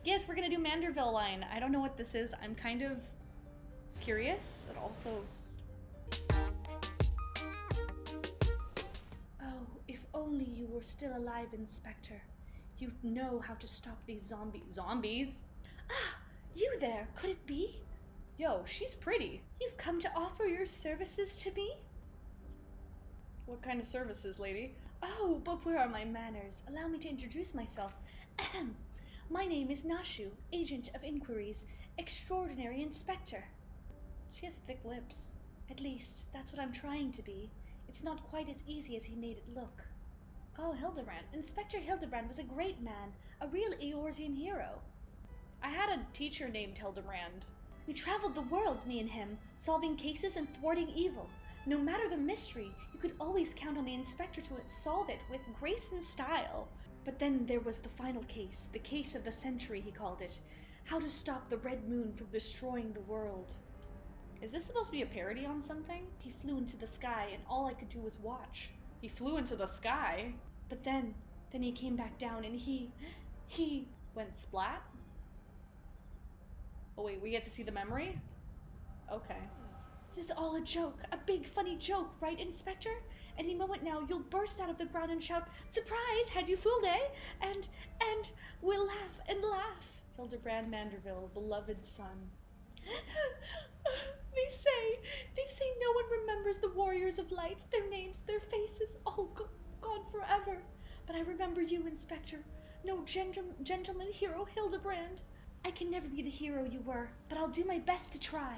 Yes, we're gonna do Manderville line. I don't know what this is. I'm kind of curious, and also... Oh, if only you were still alive, Inspector. You'd know how to stop these zombies? Ah, you there, could it be? Yo, she's pretty. You've come to offer your services to me? What kind of services, lady? Oh, but where are my manners? Allow me to introduce myself. Ahem. My name is Nashu, Agent of Inquiries, Extraordinary Inspector. She has thick lips. At least, that's what I'm trying to be. It's not quite as easy as he made it look. Oh, Hildebrand. Inspector Hildebrand was a great man, a real Eorzean hero. I had a teacher named Hildebrand. We traveled the world, me and him, solving cases and thwarting evil. No matter the mystery, you could always count on the inspector to solve it with grace and style. But then there was the final case, the case of the century, he called it. How to stop the Red Moon from destroying the world. Is this supposed to be a parody on something? He flew into the sky and all I could do was watch. He flew into the sky? But then he came back down and he went splat? Oh wait, we get to see the memory? Okay. This is all a joke, a big funny joke, right, Inspector? Any moment now you'll burst out of the ground and shout, "Surprise, had you fooled, eh?" And we'll laugh and laugh. Hildebrand Manderville, beloved son. They say no one remembers the warriors of light, their names, their faces, all gone forever. But I remember you, Inspector. No gentleman hero Hildebrand. I can never be the hero you were, but I'll do my best to try.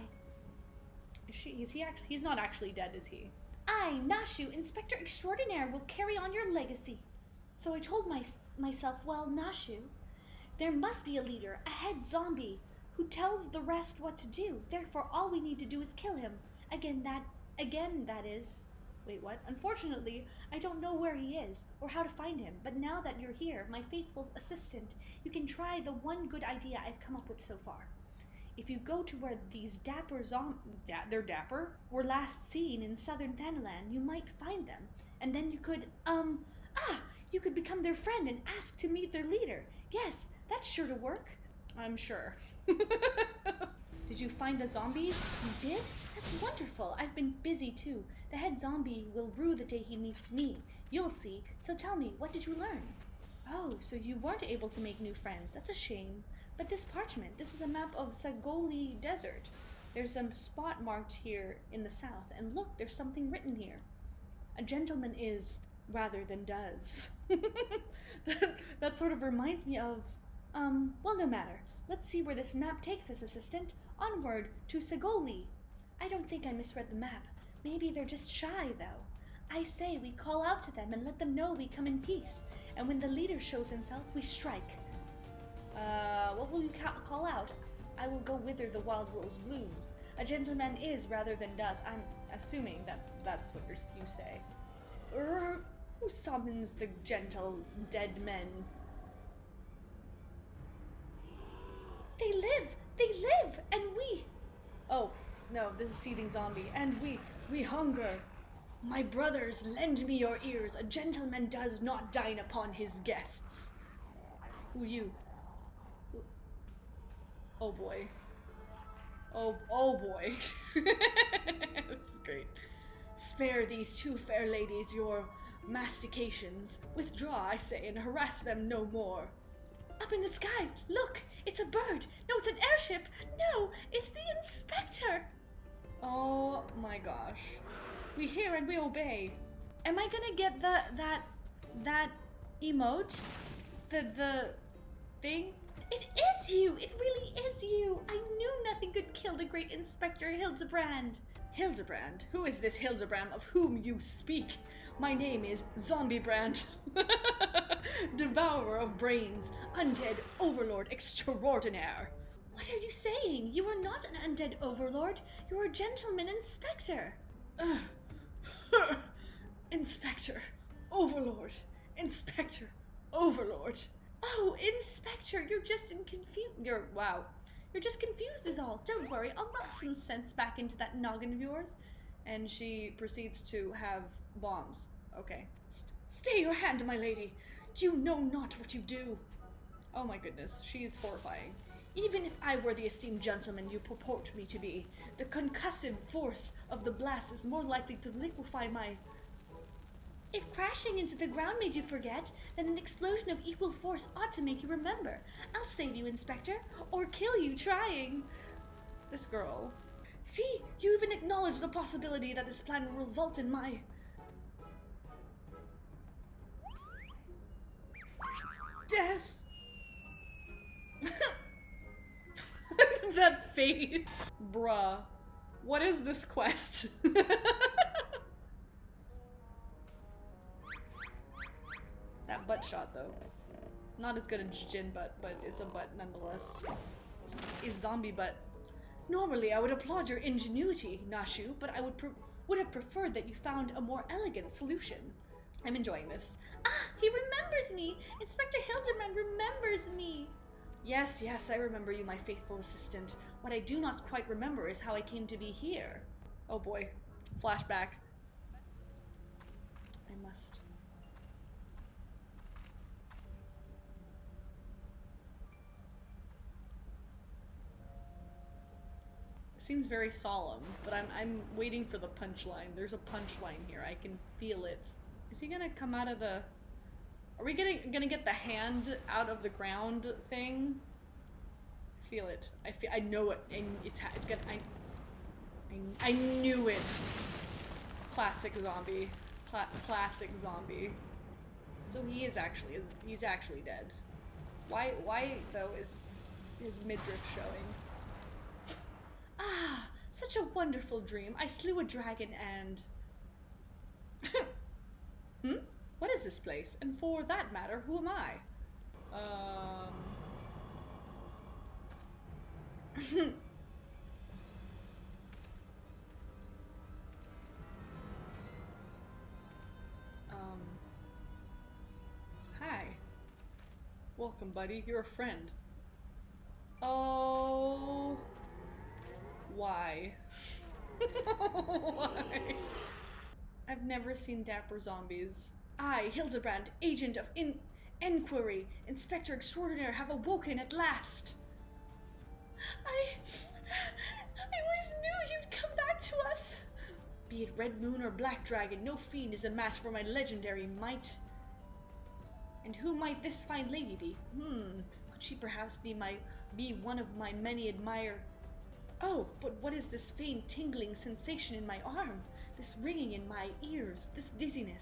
He's not actually dead, is he? I, Nashu, Inspector Extraordinaire, will carry on your legacy. So I told myself, well, Nashu, there must be a leader, a head zombie, who tells the rest what to do. Therefore, all we need to do is kill him. Again, that is... Wait, what? Unfortunately, I don't know where he is, or how to find him, but now that you're here, my faithful assistant, you can try the one good idea I've come up with so far. If you go to where these dapper they're dapper, were last seen in southern Thanalan, you might find them, and then you could, you could become their friend and ask to meet their leader. Yes, that's sure to work. I'm sure. Did you find the zombies? You did? That's wonderful. I've been busy too. The head zombie will rue the day he meets me. You'll see. So tell me, what did you learn? Oh, so you weren't able to make new friends. That's a shame. But this parchment, this is a map of Sagoli Desert. There's a spot marked here in the south. And look, there's something written here. A gentleman is, rather than does. That sort of reminds me of... well, no matter. Let's see where this map takes us, assistant. Onward to Sagoli. I don't think I misread the map. Maybe they're just shy, though. I say we call out to them and let them know we come in peace. And when the leader shows himself, we strike. What will you call out? I will go whither the wild rose blooms. A gentleman is rather than does. I'm assuming that's what you say. Who summons the gentle dead men? They live! They live! And we... Oh, no, this is Seething Zombie. And we hunger. My brothers, lend me your ears. A gentleman does not dine upon his guests. Who you? Oh boy. Oh boy. This is great. Spare these two fair ladies your mastications. Withdraw, I say, and harass them no more. Up in the sky, look! It's a bird! No, it's an airship! No, it's the inspector! Oh my gosh. We hear and we obey. Am I gonna get that emote? The thing? It is you! It really is you! I knew nothing could kill the great Inspector Hildebrand. Hildebrand? Who is this Hildebrand of whom you speak? My name is Zombiebrand. Devourer of brains, undead overlord extraordinaire. What are you saying? You are not an undead overlord. You are a gentleman inspector. Inspector, overlord, inspector, overlord. Oh, Inspector, you're just confused is all. Don't worry, I'll knock some sense back into that noggin of yours. And she proceeds to have bombs. Okay. Stay your hand, my lady. You know not what you do. Oh my goodness, she is horrifying. Even if I were the esteemed gentleman you purport me to be, the concussive force of the blast is more likely to liquefy my... If crashing into the ground made you forget, then an explosion of equal force ought to make you remember. I'll save you, Inspector, or kill you trying. This girl. See, you even acknowledge the possibility that this plan will result in my... death. That face. Bruh. What is this quest? That butt shot, though. Not as good as Jin butt, but it's a butt nonetheless. Is zombie butt. Normally, I would applaud your ingenuity, Nashu, but I would have preferred that you found a more elegant solution. I'm enjoying this. Ah, he remembers me! Inspector Hildebrand remembers me! Yes, yes, I remember you, my faithful assistant. What I do not quite remember is how I came to be here. Oh boy. Flashback. I must. Seems very solemn, but I'm waiting for the punchline. There's a punchline here. I can feel it. Is he gonna come out of the... Are we gonna get the hand out of the ground thing? I feel it. I know it. And it's gonna... I knew it. Classic zombie. Classic zombie. So he's actually dead. Why though is his midriff showing? Ah, such a wonderful dream. I slew a dragon and... What is this place? And for that matter, who am I? Hi. Welcome, buddy. You're a friend. Oh... Why? Why? I've never seen dapper zombies. I, Hildebrand, agent of Inquiry, Inspector Extraordinaire, have awoken at last. I always knew you'd come back to us. Be it Red Moon or Black Dragon, no fiend is a match for my legendary might. And who might this fine lady be? Could she perhaps be one of my many admired... Oh, but what is this faint tingling sensation in my arm? This ringing in my ears, this dizziness?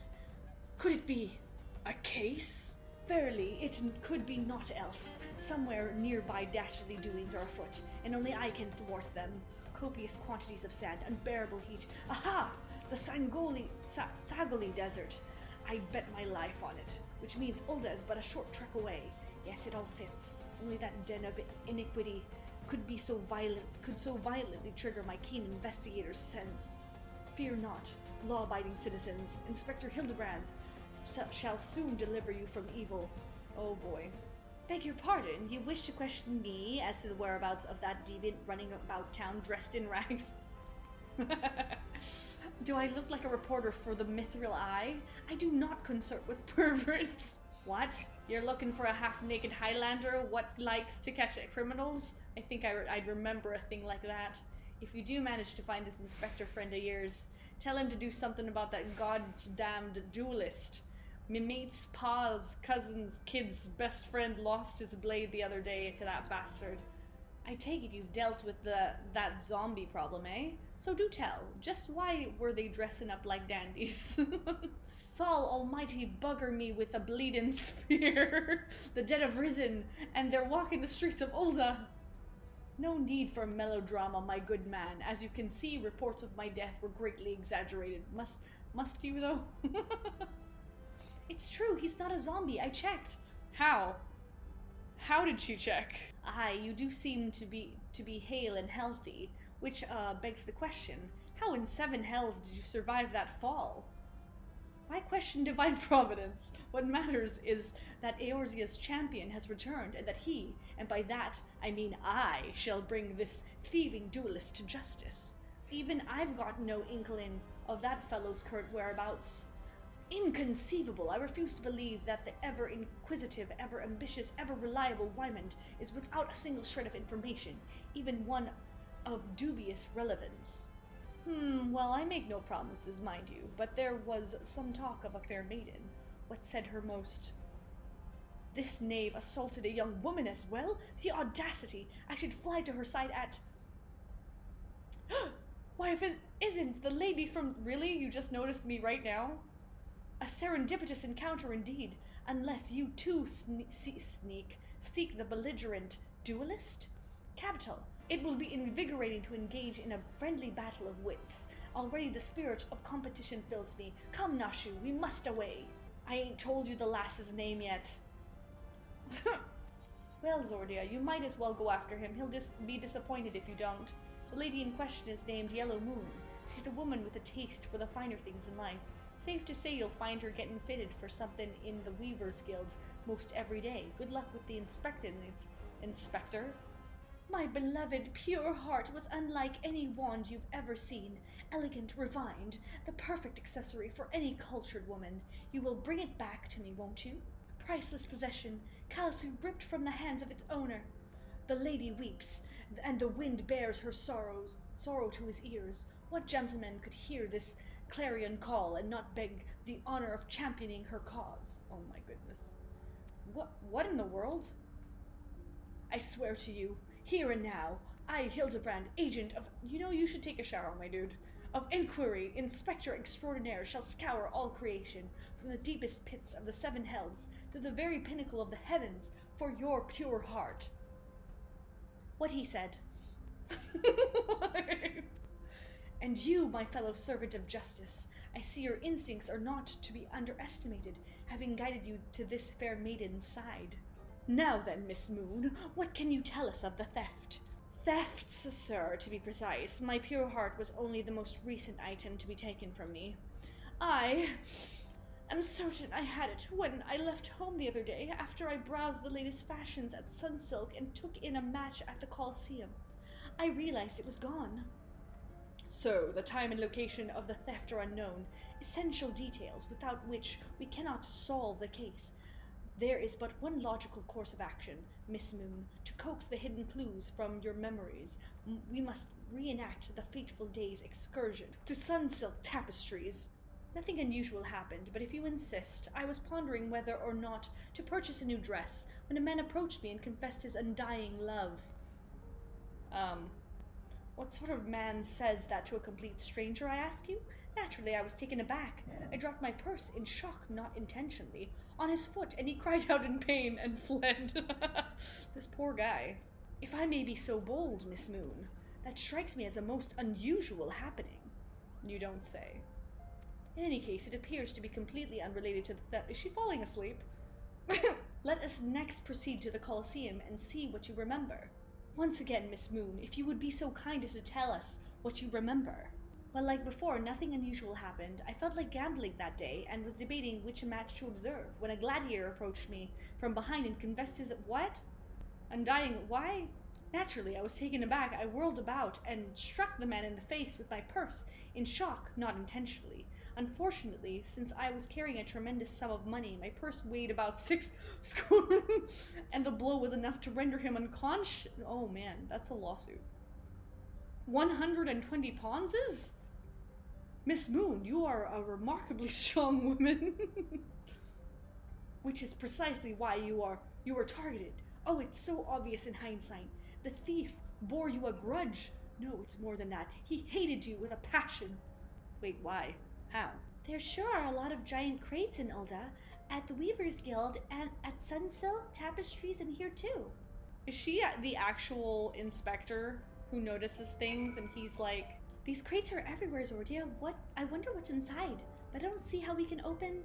Could it be a case? Verily, it could be naught else. Somewhere nearby dastardly doings are afoot, and only I can thwart them. Copious quantities of sand, unbearable heat. Aha! The Sagoli Desert. I'd bet my life on it, which means Ulda is but a short trek away. Yes, it all fits. Only that den of iniquity could so violently trigger my keen investigator's sense. Fear not, law-abiding citizens. Inspector Hildebrand shall soon deliver you from evil. Oh boy. Beg your pardon, you wish to question me as to the whereabouts of that deviant running about town dressed in rags? Do I look like a reporter for the Mithril Eye? I do not consort with perverts. What? You're looking for a half-naked Highlander what likes to catch criminals? I think I'd remember a thing like that. If you do manage to find this inspector friend of yours, tell him to do something about that goddamned duelist. Me mate's pa's cousin's kid's best friend lost his blade the other day to that bastard. I take it you've dealt with that zombie problem, eh? So do tell, just why were they dressing up like dandies? Fall almighty bugger me with a bleeding spear. The dead have risen, and they're walking the streets of Ulda. No need for melodrama, my good man. As you can see, reports of my death were greatly exaggerated. Must you, though? It's true, he's not a zombie. I checked. How? How did she check? Aye, you do seem to be hale and healthy, which begs the question, how in seven hells did you survive that fall? Why question divine providence? What matters is that Eorzea's champion has returned, and that he, and by that I mean I, shall bring this thieving duelist to justice. Even I've got no inkling of that fellow's current whereabouts. Inconceivable! I refuse to believe that the ever-inquisitive, ever-ambitious, ever-reliable Wymond is without a single shred of information, even one of dubious relevance. Well, I make no promises, mind you, but there was some talk of a fair maiden. What said her most? This knave assaulted a young woman as well? The audacity! I should fly to her side at... Why, if it isn't the lady from... Really? You just noticed me right now? A serendipitous encounter indeed, unless you too seek the belligerent duelist? Capital. It will be invigorating to engage in a friendly battle of wits. Already the spirit of competition fills me. Come, Nashu, we must away. I ain't told you the lass's name yet. Well, Zordia, you might as well go after him. He'll be disappointed if you don't. The lady in question is named Yellow Moon. She's a woman with a taste for the finer things in life. Safe to say you'll find her getting fitted for something in the Weavers Guild most every day. Good luck with the Inspector. My beloved pure heart was unlike any wand you've ever seen. Elegant, refined, the perfect accessory for any cultured woman. You will bring it back to me, won't you? Priceless possession, callously ripped from the hands of its owner. The lady weeps, and the wind bears her sorrow to his ears. What gentleman could hear this clarion call and not beg the honor of championing her cause? Oh my goodness. What in the world? I swear to you, here and now, I, Hildebrand, agent of... You know, you should take a shower, my dude. Of inquiry, Inspector Extraordinaire, shall scour all creation, from the deepest pits of the seven hells to the very pinnacle of the heavens, for your pure heart. What he said. And you, my fellow servant of justice, I see your instincts are not to be underestimated, having guided you to this fair maiden's side. Now then, Miss Moon, what can you tell us of the theft? Thefts, sir, to be precise. My pure heart was only the most recent item to be taken from me. I am certain I had it when I left home the other day, after I browsed the latest fashions at Sunsilk and took in a match at the Colosseum. I realized it was gone. So, the time and location of the theft are unknown, essential details without which we cannot solve the case. There is but one logical course of action, Miss Moon. To coax the hidden clues from your memories, we must reenact the fateful day's excursion to Sunsilk tapestries. Nothing unusual happened, but if you insist, I was pondering whether or not to purchase a new dress when a man approached me and confessed his undying love. What sort of man says that to a complete stranger, I ask you? Naturally, I was taken aback. I dropped my purse in shock, not intentionally, on his foot, and he cried out in pain and fled. This poor guy. If I may be so bold, Miss Moon, that strikes me as a most unusual happening. You don't say. In any case, it appears to be completely unrelated to the theft. Is she falling asleep? Let us next proceed to the Colosseum and see what you remember. Once again, Miss Moon, if you would be so kind as to tell us what you remember. Well, like before, nothing unusual happened. I felt like gambling that day and was debating which match to observe when a gladiator approached me from behind and confessed his... What? Undying... Why? Naturally, I was taken aback. I whirled about and struck the man in the face with my purse, in shock, not intentionally. Unfortunately, since I was carrying a tremendous sum of money, my purse weighed about 6 and the blow was enough to render him unconscious. Oh man, that's a lawsuit. 120 ponzes? Miss Moon, you are a remarkably strong woman. Which is precisely why you were targeted. Oh, it's so obvious in hindsight. The thief bore you a grudge. No, it's more than that. He hated you with a passion. Wait, why? How? There sure are a lot of giant crates in Ulda, at the Weavers Guild, and at Sunsilk Tapestries in here too. Is she the actual inspector who notices things and he's like, these crates are everywhere, Zordia. What? I wonder what's inside, but I don't see how we can open...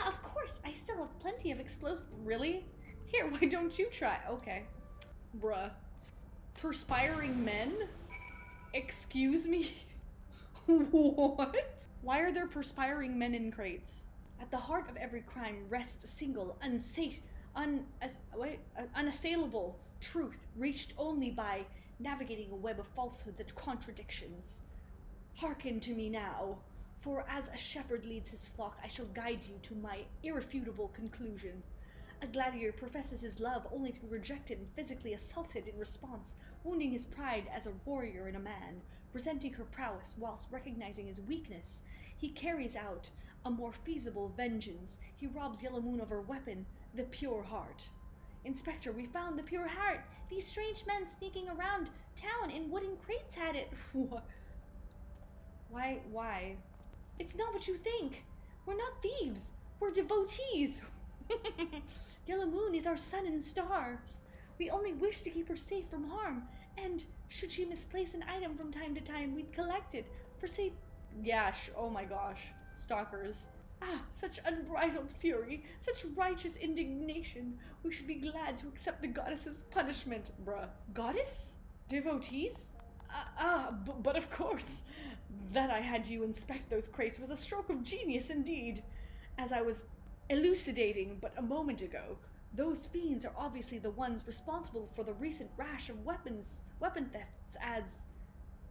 of course, I still have plenty of explosives. Really? Here, why don't you try? Okay. Bruh. Perspiring men? Excuse me? What? Why are there perspiring men in crates? At the heart of every crime rests a single, unassailable truth, reached only by navigating a web of falsehoods and contradictions. Hearken to me now. For as a shepherd leads his flock, I shall guide you to my irrefutable conclusion. A gladiator professes his love only to be rejected and physically assaulted in response, wounding his pride as a warrior and a man, resenting her prowess whilst recognizing his weakness. He carries out a more feasible vengeance. He robs Yellow Moon of her weapon, the pure heart. Inspector, we found the pure heart. These strange men sneaking around town in wooden crates had it. What? Why? It's not what you think. We're not thieves. We're devotees. Yellow Moon is our sun and stars. We only wish to keep her safe from harm, and should she misplace an item from time to time, we'd collect it for safe. Oh my gosh. Stalkers. Ah, such unbridled fury, such righteous indignation. We should be glad to accept the goddess's punishment. Bruh. Goddess? Devotees? But of course. That I had you inspect those crates was a stroke of genius indeed. As I was elucidating but a moment ago, those fiends are obviously the ones responsible for the recent rash of weapon thefts, as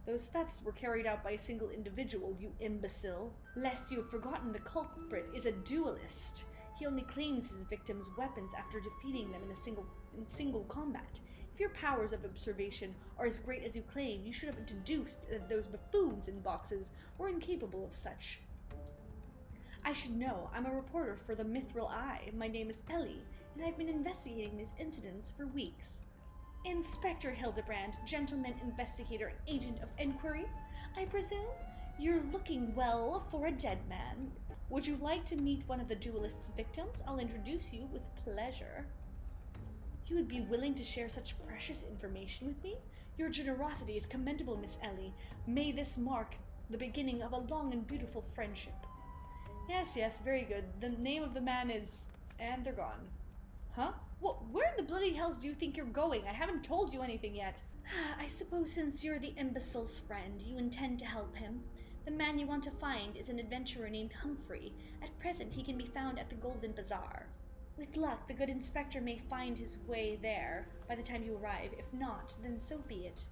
those thefts were carried out by a single individual, you imbecile. Lest you have forgotten, the culprit is a duelist. He only claims his victims' weapons after defeating them in single combat. If your powers of observation are as great as you claim, you should have deduced that those buffoons in boxes were incapable of such. I should know. I'm a reporter for the Mithril Eye. My name is Ellie, and I've been investigating these incidents for weeks. Inspector Hildebrand, gentleman investigator, agent of inquiry. I presume you're looking, well, for a dead man. Would you like to meet one of the duelist's victims? I'll introduce you with pleasure. You would be willing to share such precious information with me? Your generosity is commendable, Miss Ellie. May this mark the beginning of a long and beautiful friendship. Yes, very good. The name of the man is... And they're gone. Huh? Where in the bloody hells do you think you're going? I haven't told you anything yet. I suppose since you're the imbecile's friend, you intend to help him. The man you want to find is an adventurer named Humphrey. At present, he can be found at the Golden Bazaar. With luck, the good inspector may find his way there by the time you arrive. If not, then so be it.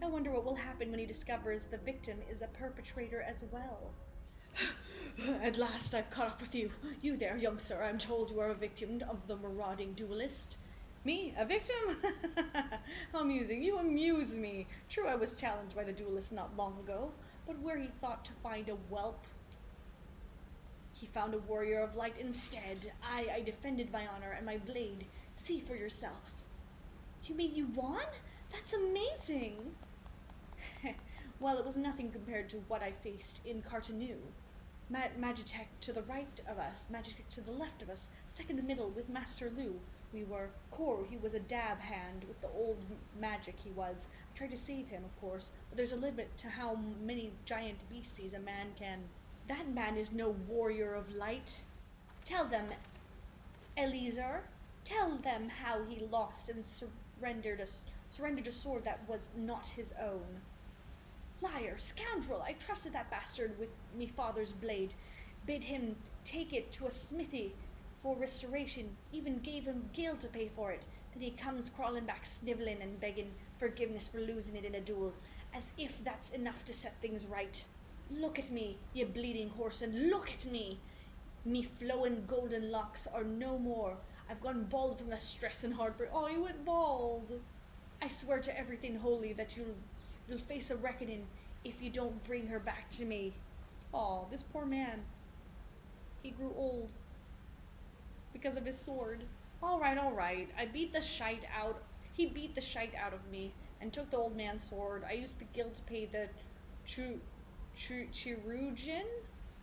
I wonder what will happen when he discovers the victim is a perpetrator as well. At last I've caught up with you. You there, young sir, I'm told you are a victim of the marauding duelist. Me? A victim? How amusing. You amuse me. True, I was challenged by the duelist not long ago, but where he thought to find a whelp, he found a warrior of light instead. I defended my honor and my blade. See for yourself. You mean you won? That's amazing. Well, it was nothing compared to what I faced in Cartanu. Magitech to the right of us, Magitech to the left of us, stuck in the middle with Master Lu. We were Kor, he was a dab hand with the old magic he was. I tried to save him, of course, but there's a limit to how many giant beasties a man can... That man is no warrior of light. Tell them, Eliezer, tell them how he lost and surrendered a sword that was not his own. Liar, scoundrel, I trusted that bastard with me father's blade, bid him take it to a smithy for restoration, even gave him gil to pay for it. Then he comes crawling back snivelling and begging forgiveness for losing it in a duel, as if that's enough to set things right. Look at me, ye bleeding horse, and look at me. Me flowing golden locks are no more. I've gone bald from the stress and heartbreak. Oh, you went bald. I swear to everything holy that you'll face a reckoning if you don't bring her back to me. Oh, this poor man. He grew old because of his sword. All right. I beat the shite out. He beat the shite out of me and took the old man's sword. I used the gil to pay the Chirurgeon?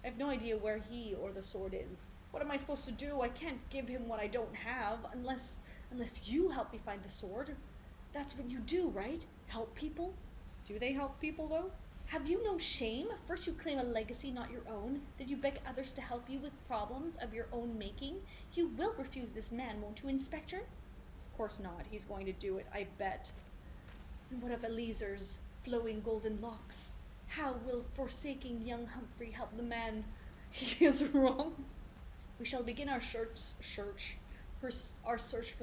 I have no idea where he or the sword is. What am I supposed to do? I can't give him what I don't have unless you help me find the sword. That's what you do, right? Help people? Do they help people, though? Have you no shame? First you claim a legacy not your own, then you beg others to help you with problems of your own making. You will refuse this man, won't you, Inspector? Of course not. He's going to do it, I bet. And what of Eliezer's flowing golden locks? How will forsaking young Humphrey help the man he is wrong? We shall begin our search for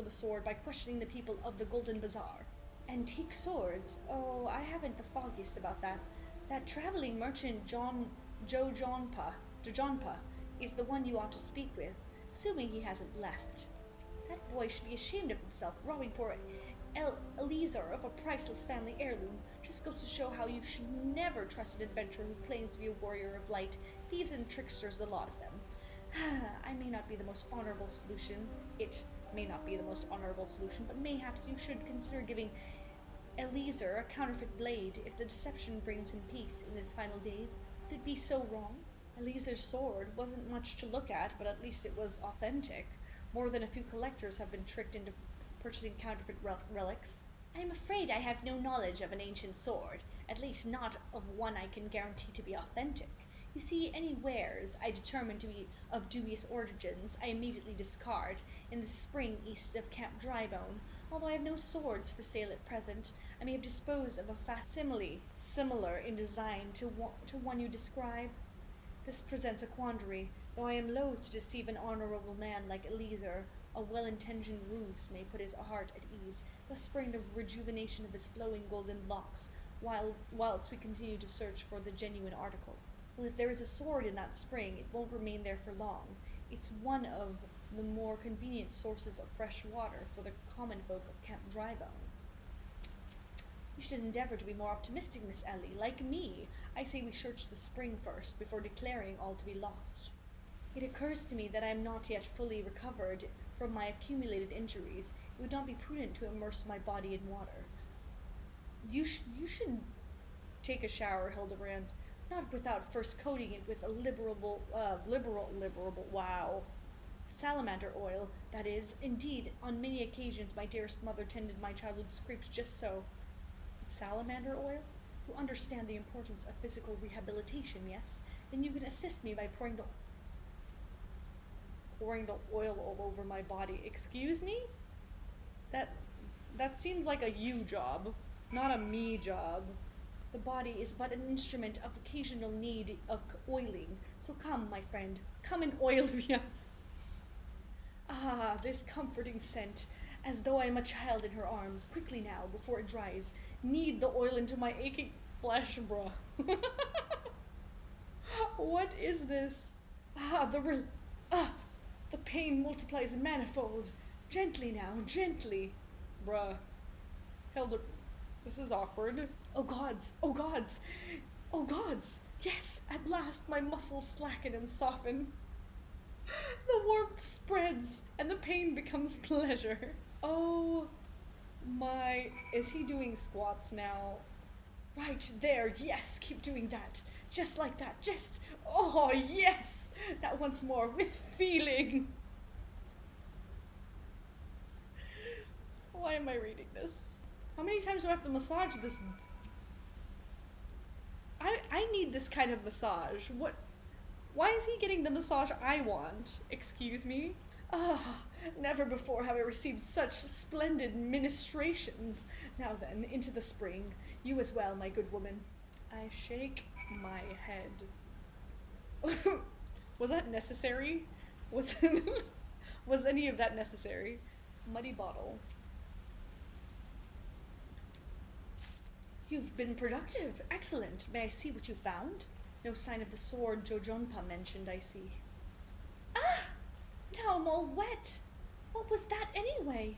the sword by questioning the people of the Golden Bazaar. Antique swords? Oh, I haven't the foggiest about that. That traveling merchant Jojonpa is the one you ought to speak with, assuming he hasn't left. That boy should be ashamed of himself, robbing poor Eliezer of a priceless family heirloom. Just goes to show how you should never trust an adventurer who claims to be a warrior of light. Thieves and tricksters, the lot of them. I may not be the most honorable solution. It may not be the most honorable solution, but mayhaps you should consider giving Eliezer a counterfeit blade if the deception brings him peace in his final days. Would it be so wrong? Eliezer's sword wasn't much to look at, but at least it was authentic. More than a few collectors have been tricked into purchasing counterfeit relics. I am afraid I have no knowledge of an ancient sword, at least not of one I can guarantee to be authentic. You see, any wares I determine to be of dubious origins, I immediately discard in the spring east of Camp Drybone. Although I have no swords for sale at present, I may have disposed of a facsimile similar in design to one you describe. This presents a quandary. Though I am loath to deceive an honorable man like Eliezer, a well-intentioned ruse may put his heart at ease, thus spurring the rejuvenation of his flowing golden locks, whilst we continue to search for the genuine article. Well, if there is a sword in that spring, it won't remain there for long. It's one of the more convenient sources of fresh water for the common folk of Camp Drybone. You should endeavor to be more optimistic, Miss Ellie. Like me, I say we search the spring first, before declaring all to be lost. It occurs to me that I am not yet fully recovered from my accumulated injuries. It would not be prudent to immerse my body in water. You should take a shower, Hildebrand. Not without first coating it with a liberal, salamander oil. That is, indeed, on many occasions my dearest mother tended my childhood scrapes just so. Salamander oil? You understand the importance of physical rehabilitation, yes? Then you can assist me by pouring the oil all over my body. Excuse me? That seems like a you job, not a me job. The body is but an instrument of occasional need of oiling. So come, my friend, come and oil me up. Ah, this comforting scent, as though I am a child in her arms. Quickly now, before it dries, knead the oil into my aching flesh, bruh. What is this? The pain multiplies manifold. Gently now, gently. Bruh. Hilda, this is awkward. Oh gods, oh gods, oh gods. Yes, at last my muscles slacken and soften. The warmth spreads and the pain becomes pleasure. Oh my, is he doing squats now? Right there, yes, keep doing that. Just like that, just, oh yes. Now once more, with feeling. Why am I reading this? How many times do I have to massage this? I need this kind of massage. What? Why is he getting the massage I want? Excuse me? Ah, never before have I received such splendid ministrations. Now then, into the spring. You as well, my good woman. I shake my head. Was that necessary? Was any of that necessary? Muddy bottle. You've been productive. Excellent. May I see what you found? No sign of the sword Jojonpa mentioned, I see. Ah! Now I'm all wet. What was that anyway?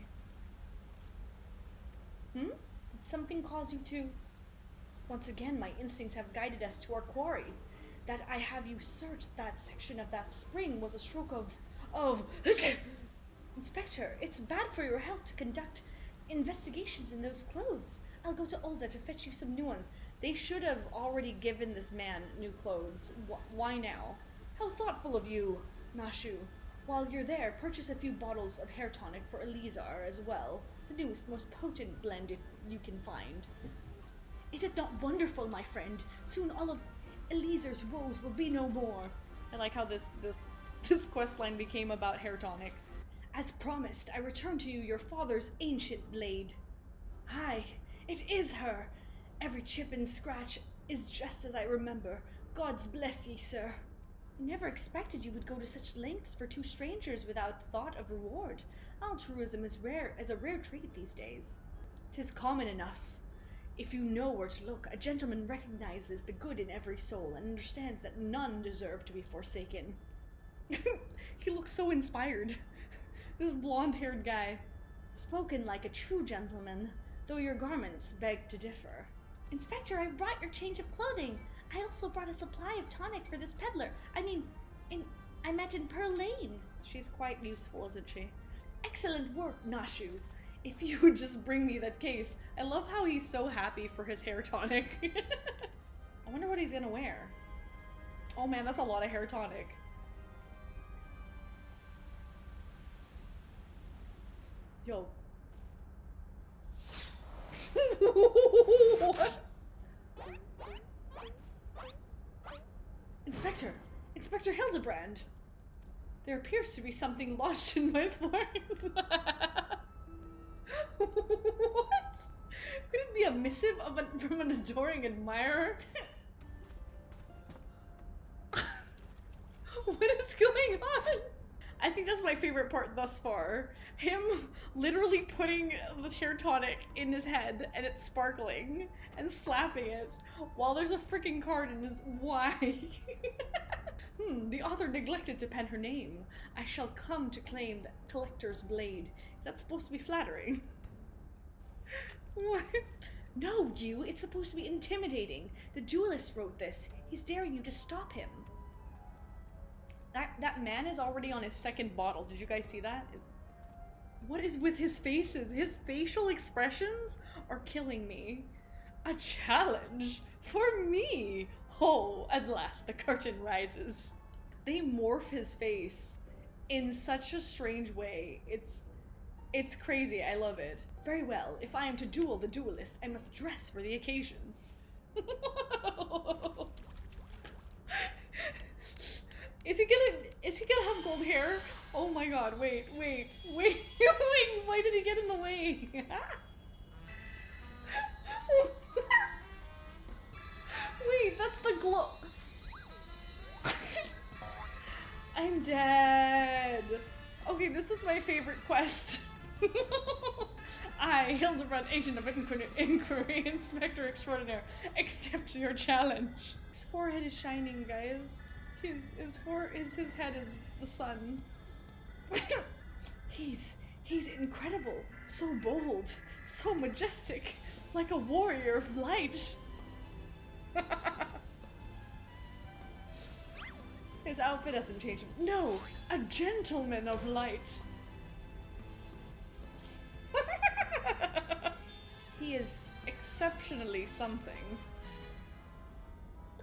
Did something cause you to... Once again, my instincts have guided us to our quarry. That I have you search that section of that spring was a stroke of... Inspector, it's bad for your health to conduct investigations in those clothes. I'll go to Ulda to fetch you some new ones. They should have already given this man new clothes. Why now? How thoughtful of you, Nashu. While you're there, purchase a few bottles of hair tonic for Eliezer as well. The newest, most potent blend if you can find. Is it not wonderful, my friend? Soon all of Eliezer's woes will be no more. I like how this questline became about hair tonic. As promised, I return to you your father's ancient blade. Aye, it is her. Every chip and scratch is just as I remember. God's bless ye, sir. I never expected you would go to such lengths for two strangers without thought of reward. Altruism is a rare trait these days. 'Tis common enough If you know where to look, a gentleman recognizes the good in every soul and understands that none deserve to be forsaken. He looks so inspired. This blonde-haired guy. Spoken like a true gentleman, though your garments beg to differ. Inspector, I brought your change of clothing. I also brought a supply of tonic for this peddler. I met in Pearl Lane. She's quite useful, isn't she? Excellent work, Nashu. If you would just bring me that case. I love how he's so happy for his hair tonic. I wonder what he's gonna wear. Oh man, that's a lot of hair tonic. Yo. What? Inspector Hildebrand. There appears to be something lodged in my form. What? Could it be a missive from an adoring admirer? What is going on? I think that's my favorite part thus far. Him literally putting the hair tonic in his head and it's sparkling and slapping it while there's a freaking card in his... Why? The author neglected to pen her name. I shall come to claim the collector's blade. Is that supposed to be flattering? What? No, you. It's supposed to be intimidating. The duelist wrote this. He's daring you to stop him. That man is already on his second bottle. Did you guys see that? What is with his faces? His facial expressions are killing me. A challenge for me. Oh, at last the curtain rises. They morph his face in such a strange way. It's crazy. I love it. Very well. If I am to duel the duelist, I must dress for the occasion. Is he gonna have gold hair? Oh my god, wait, wait, why did he get in the way? Wait, that's the glow. I'm dead. Okay, this is my favorite quest. I, Hildebrand, agent of inquiry, inspector extraordinaire, accept your challenge. His forehead is shining, guys. His head is the sun. He's incredible, so bold, so majestic, like a warrior of light. His outfit hasn't changed. No, a gentleman of light. He is exceptionally something.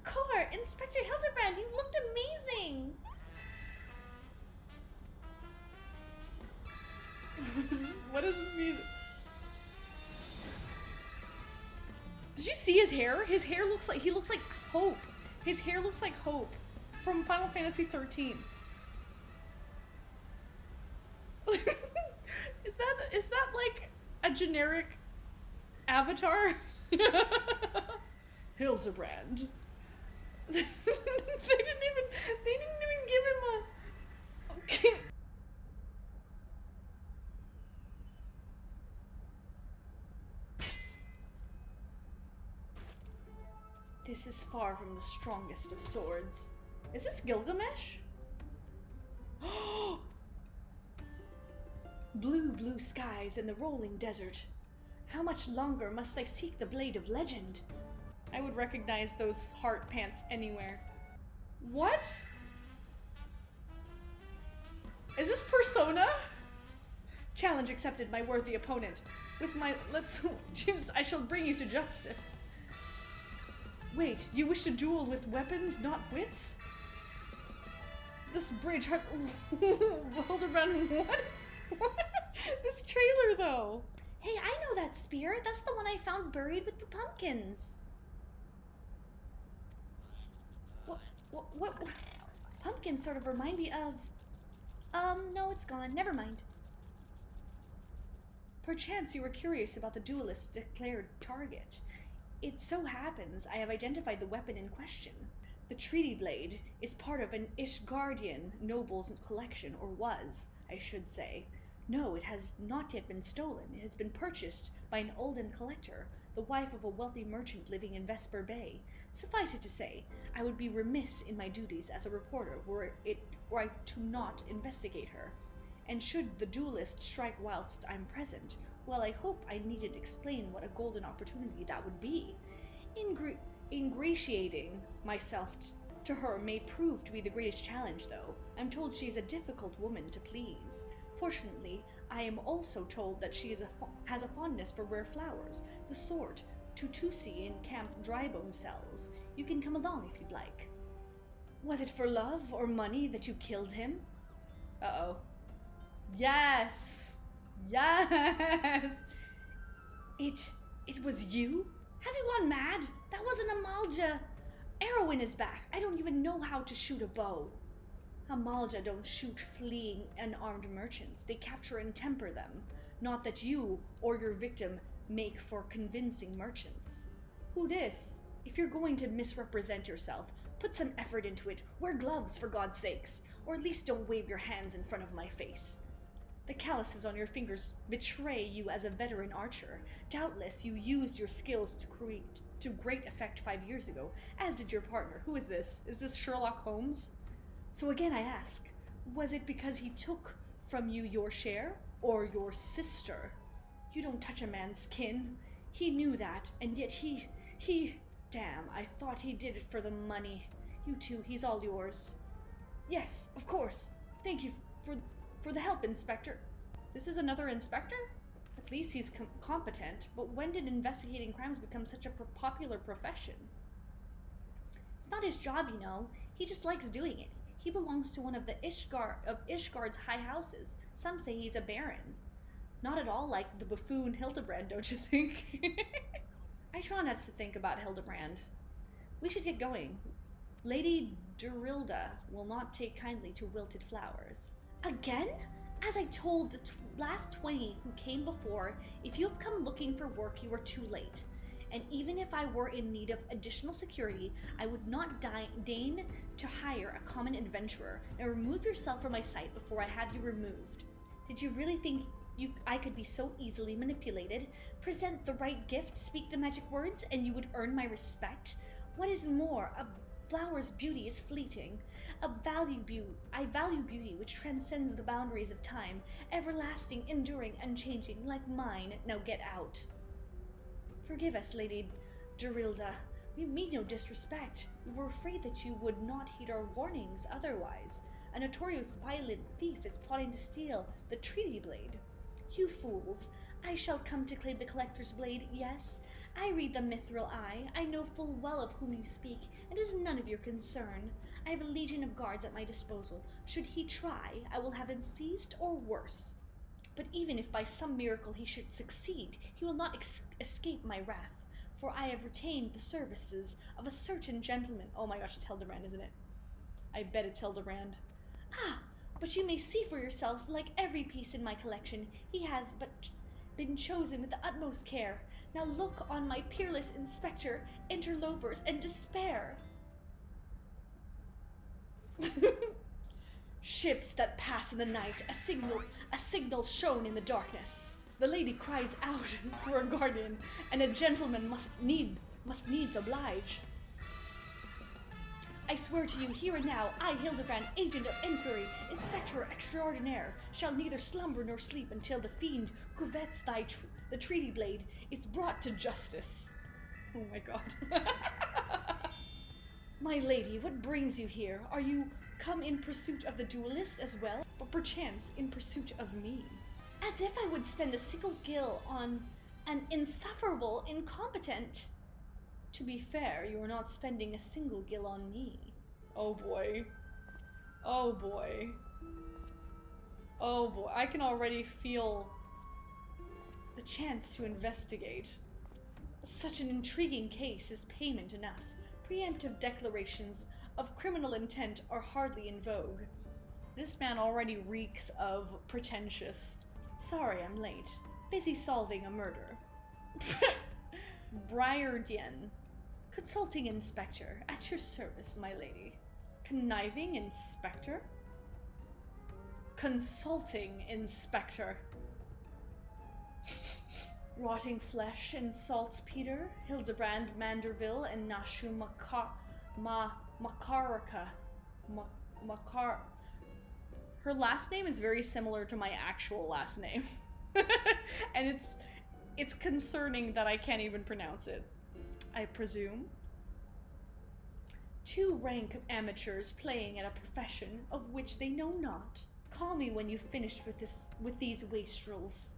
Core, Inspector Hildebrand, you've looked amazing! What does this mean? Did you see his hair? His hair looks like, he looks like Hope. His hair looks like Hope from Final Fantasy 13. Is that like a generic avatar? Hildebrand. They didn't even give him a... Okay. This is far from the strongest of swords. Is this Gilgamesh? Blue skies and the rolling desert. How much longer must I seek the blade of legend? I would recognize those heart pants anywhere. What? Is this Persona? Challenge accepted, my worthy opponent. With my... I shall bring you to justice. Wait, you wish to duel with weapons, not wits? This bridge... Hildebrand, what? This trailer, though. Hey, I know that spear. That's the one I found buried with the pumpkins. What? Pumpkins sort of remind me of... no, it's gone. Never mind. Perchance you were curious about the duelist's declared target. It so happens I have identified the weapon in question. The treaty blade is part of an Ishgardian noble's collection, or was, I should say. No, it has not yet been stolen. It has been purchased by an Olden collector, the wife of a wealthy merchant living in Vesper Bay. Suffice it to say, I would be remiss in my duties as a reporter were I to not investigate her. And should the duelist strike whilst I'm present, well, I hope I needn't explain what a golden opportunity that would be. Ingratiating myself to her may prove to be the greatest challenge, though. I'm told she's a difficult woman to please. Fortunately, I am also told that she has a fondness for rare flowers, the sort Tutusi in Camp Drybone sells. You can come along if you'd like. Was it for love or money that you killed him? Uh-oh. Yes! Yes! It was you? Have you gone mad? That wasn't Amalja. Erwin is back. I don't even know how to shoot a bow. Amalja don't shoot fleeing unarmed merchants. They capture and temper them. Not that you or your victim make for convincing merchants. Who dis? If you're going to misrepresent yourself, put some effort into it. Wear gloves, for God's sakes. Or at least don't wave your hands in front of my face. The calluses on your fingers betray you as a veteran archer. Doubtless you used your skills to great effect 5 years ago, as did your partner. Who is this? Is this Sherlock Holmes? So again I ask, was it because he took from you your share, or your sister? You don't touch a man's kin. He knew that, and yet he... Damn, I thought he did it for the money. You too, he's all yours. Yes, of course. Thank you for the help, Inspector. This is another inspector? At least he's competent, but when did investigating crimes become such a popular profession? It's not his job, you know. He just likes doing it. He belongs to one of the Ishgard's high houses. Some say he's a baron. Not at all like the buffoon Hildebrand, don't you think? I try not to think about Hildebrand. We should get going. Lady Durilda will not take kindly to wilted flowers. Again? As I told the last 20 who came before, if you have come looking for work, you are too late. And even if I were in need of additional security, I would not deign to hire a common adventurer. Now remove yourself from my sight before I have you removed. Did you really think I could be so easily manipulated? Present the right gift, speak the magic words, and you would earn my respect? What is more, a flower's beauty is fleeting. I value beauty which transcends the boundaries of time, everlasting, enduring, unchanging, like mine. Now get out. Forgive us, Lady Durilda. We mean no disrespect. We were afraid that you would not heed our warnings otherwise. A notorious violent thief is plotting to steal the treaty blade. You fools, I shall come to claim the collector's blade, yes. I read the mithril eye. I know full well of whom you speak, and it is none of your concern. I have a legion of guards at my disposal. Should he try, I will have him seized or worse. But even if by some miracle he should succeed, he will not escape my wrath, for I have retained the services of a certain gentleman. Oh my gosh, it's Hildebrand, isn't it? I bet it's Hildebrand. Ah, but you may see for yourself, like every piece in my collection, he has but been chosen with the utmost care. Now look on my peerless inspector, interlopers, and despair. Ships that pass in the night, a signal shown in the darkness. The lady cries out for a guardian, and a gentleman must needs oblige. I swear to you here and now, I, Hildebrand, agent of inquiry, inspector extraordinaire, shall neither slumber nor sleep until the fiend who vets the treaty blade is brought to justice. Oh my god. My lady, what brings you here? Are you come in pursuit of the duelist as well, or perchance in pursuit of me? As if I would spend a single gil on an insufferable incompetent. To be fair, you are not spending a single gil on me. Oh boy. Oh boy. Oh boy. I can already feel the chance to investigate. Such an intriguing case is payment enough. Preemptive declarations of criminal intent are hardly in vogue. This man already reeks of pretentious. Sorry, I'm late. Busy solving a murder. Briardien. Consulting inspector. At your service, my lady. Conniving inspector? consulting inspector. Rotting flesh and saltpeter, Hildebrand, Manderville, and Nashu Makaraka. Her last name is very similar to my actual last name. And it's concerning that I can't even pronounce it. I presume. 2 rank amateurs playing at a profession of which they know not. Call me when you've finished with these wastrels.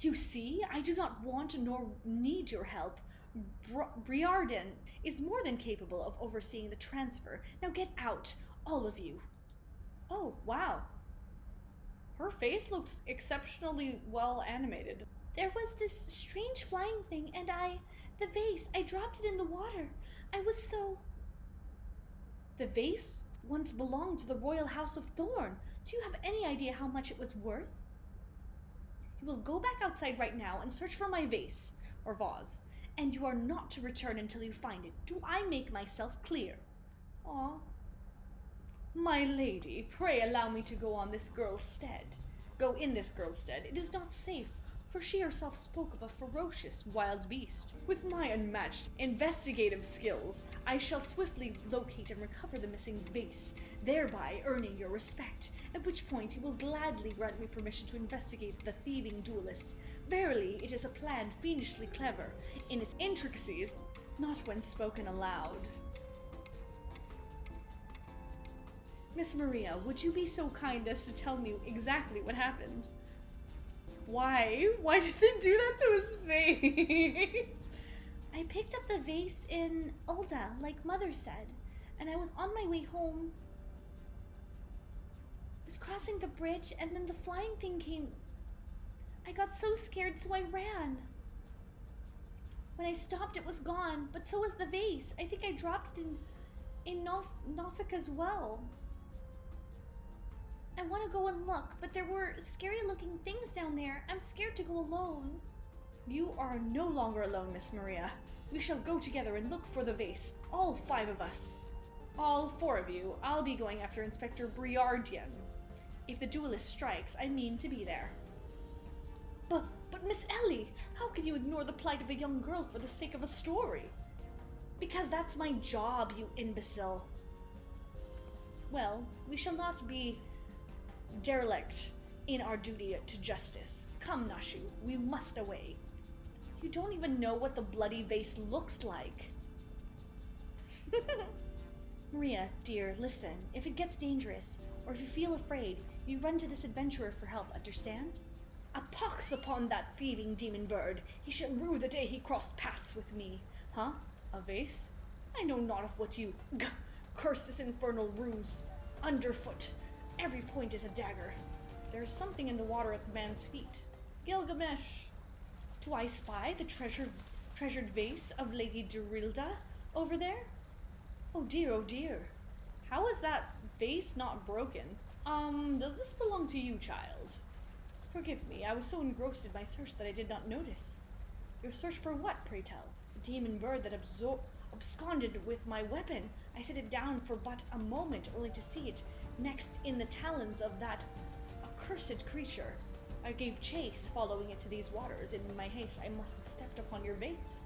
You see, I do not want nor need your help. Briarden is more than capable of overseeing the transfer. Now get out, all of you. Oh, wow. Her face looks exceptionally well animated. There was this strange flying thing, and the vase, I dropped it in the water. I was so... The vase once belonged to the royal house of Thorn. Do you have any idea how much it was worth? You will go back outside right now and search for my vase, or vase, and you are not to return until you find it. Do I make myself clear? Aw. My lady, pray allow me to go in this girl's stead. It is not safe, for she herself spoke of a ferocious wild beast. With my unmatched investigative skills, I shall swiftly locate and recover the missing vase, thereby earning your respect, at which point you will gladly grant me permission to investigate the thieving duelist. Verily, it is a plan fiendishly clever in its intricacies, not when spoken aloud. Miss Maria, would you be so kind as to tell me exactly what happened? Why? Why did they do that to his face? I picked up the vase in Ulda, like Mother said, and I was on my way home. I was crossing the bridge, and then the flying thing came. I got so scared, so I ran. When I stopped, it was gone, but so was the vase. I think I dropped it in Norfolk as well. I want to go and look, but there were scary-looking things down there. I'm scared to go alone. You are no longer alone, Miss Maria. We shall go together and look for the vase. All 5 of us. All 4 of you. I'll be going after Inspector Briardian. If the duelist strikes, I mean to be there. But Miss Ellie, how can you ignore the plight of a young girl for the sake of a story? Because that's my job, you imbecile. Well, we shall not be derelict in our duty to justice. Come, Nashu, we must away. You don't even know what the bloody vase looks like. Maria, dear, listen. If it gets dangerous, or if you feel afraid, you run to this adventurer for help, understand? A pox upon that thieving demon bird. He shall rue the day he crossed paths with me. Huh? A vase? I know not of what you... Curse this infernal ruse. Underfoot. Every point is a dagger. There is something in the water at the man's feet. Gilgamesh! Do I spy the treasured vase of Lady Durilda over there? Oh dear, oh dear. How is that vase not broken? Does this belong to you, child? Forgive me, I was so engrossed in my search that I did not notice. Your search for what, pray tell? The demon bird that absconded with my weapon. I set it down for but a moment, only to see it next in the talons of that accursed creature. I gave chase, following it to these waters. In my haste, I must have stepped upon your vase.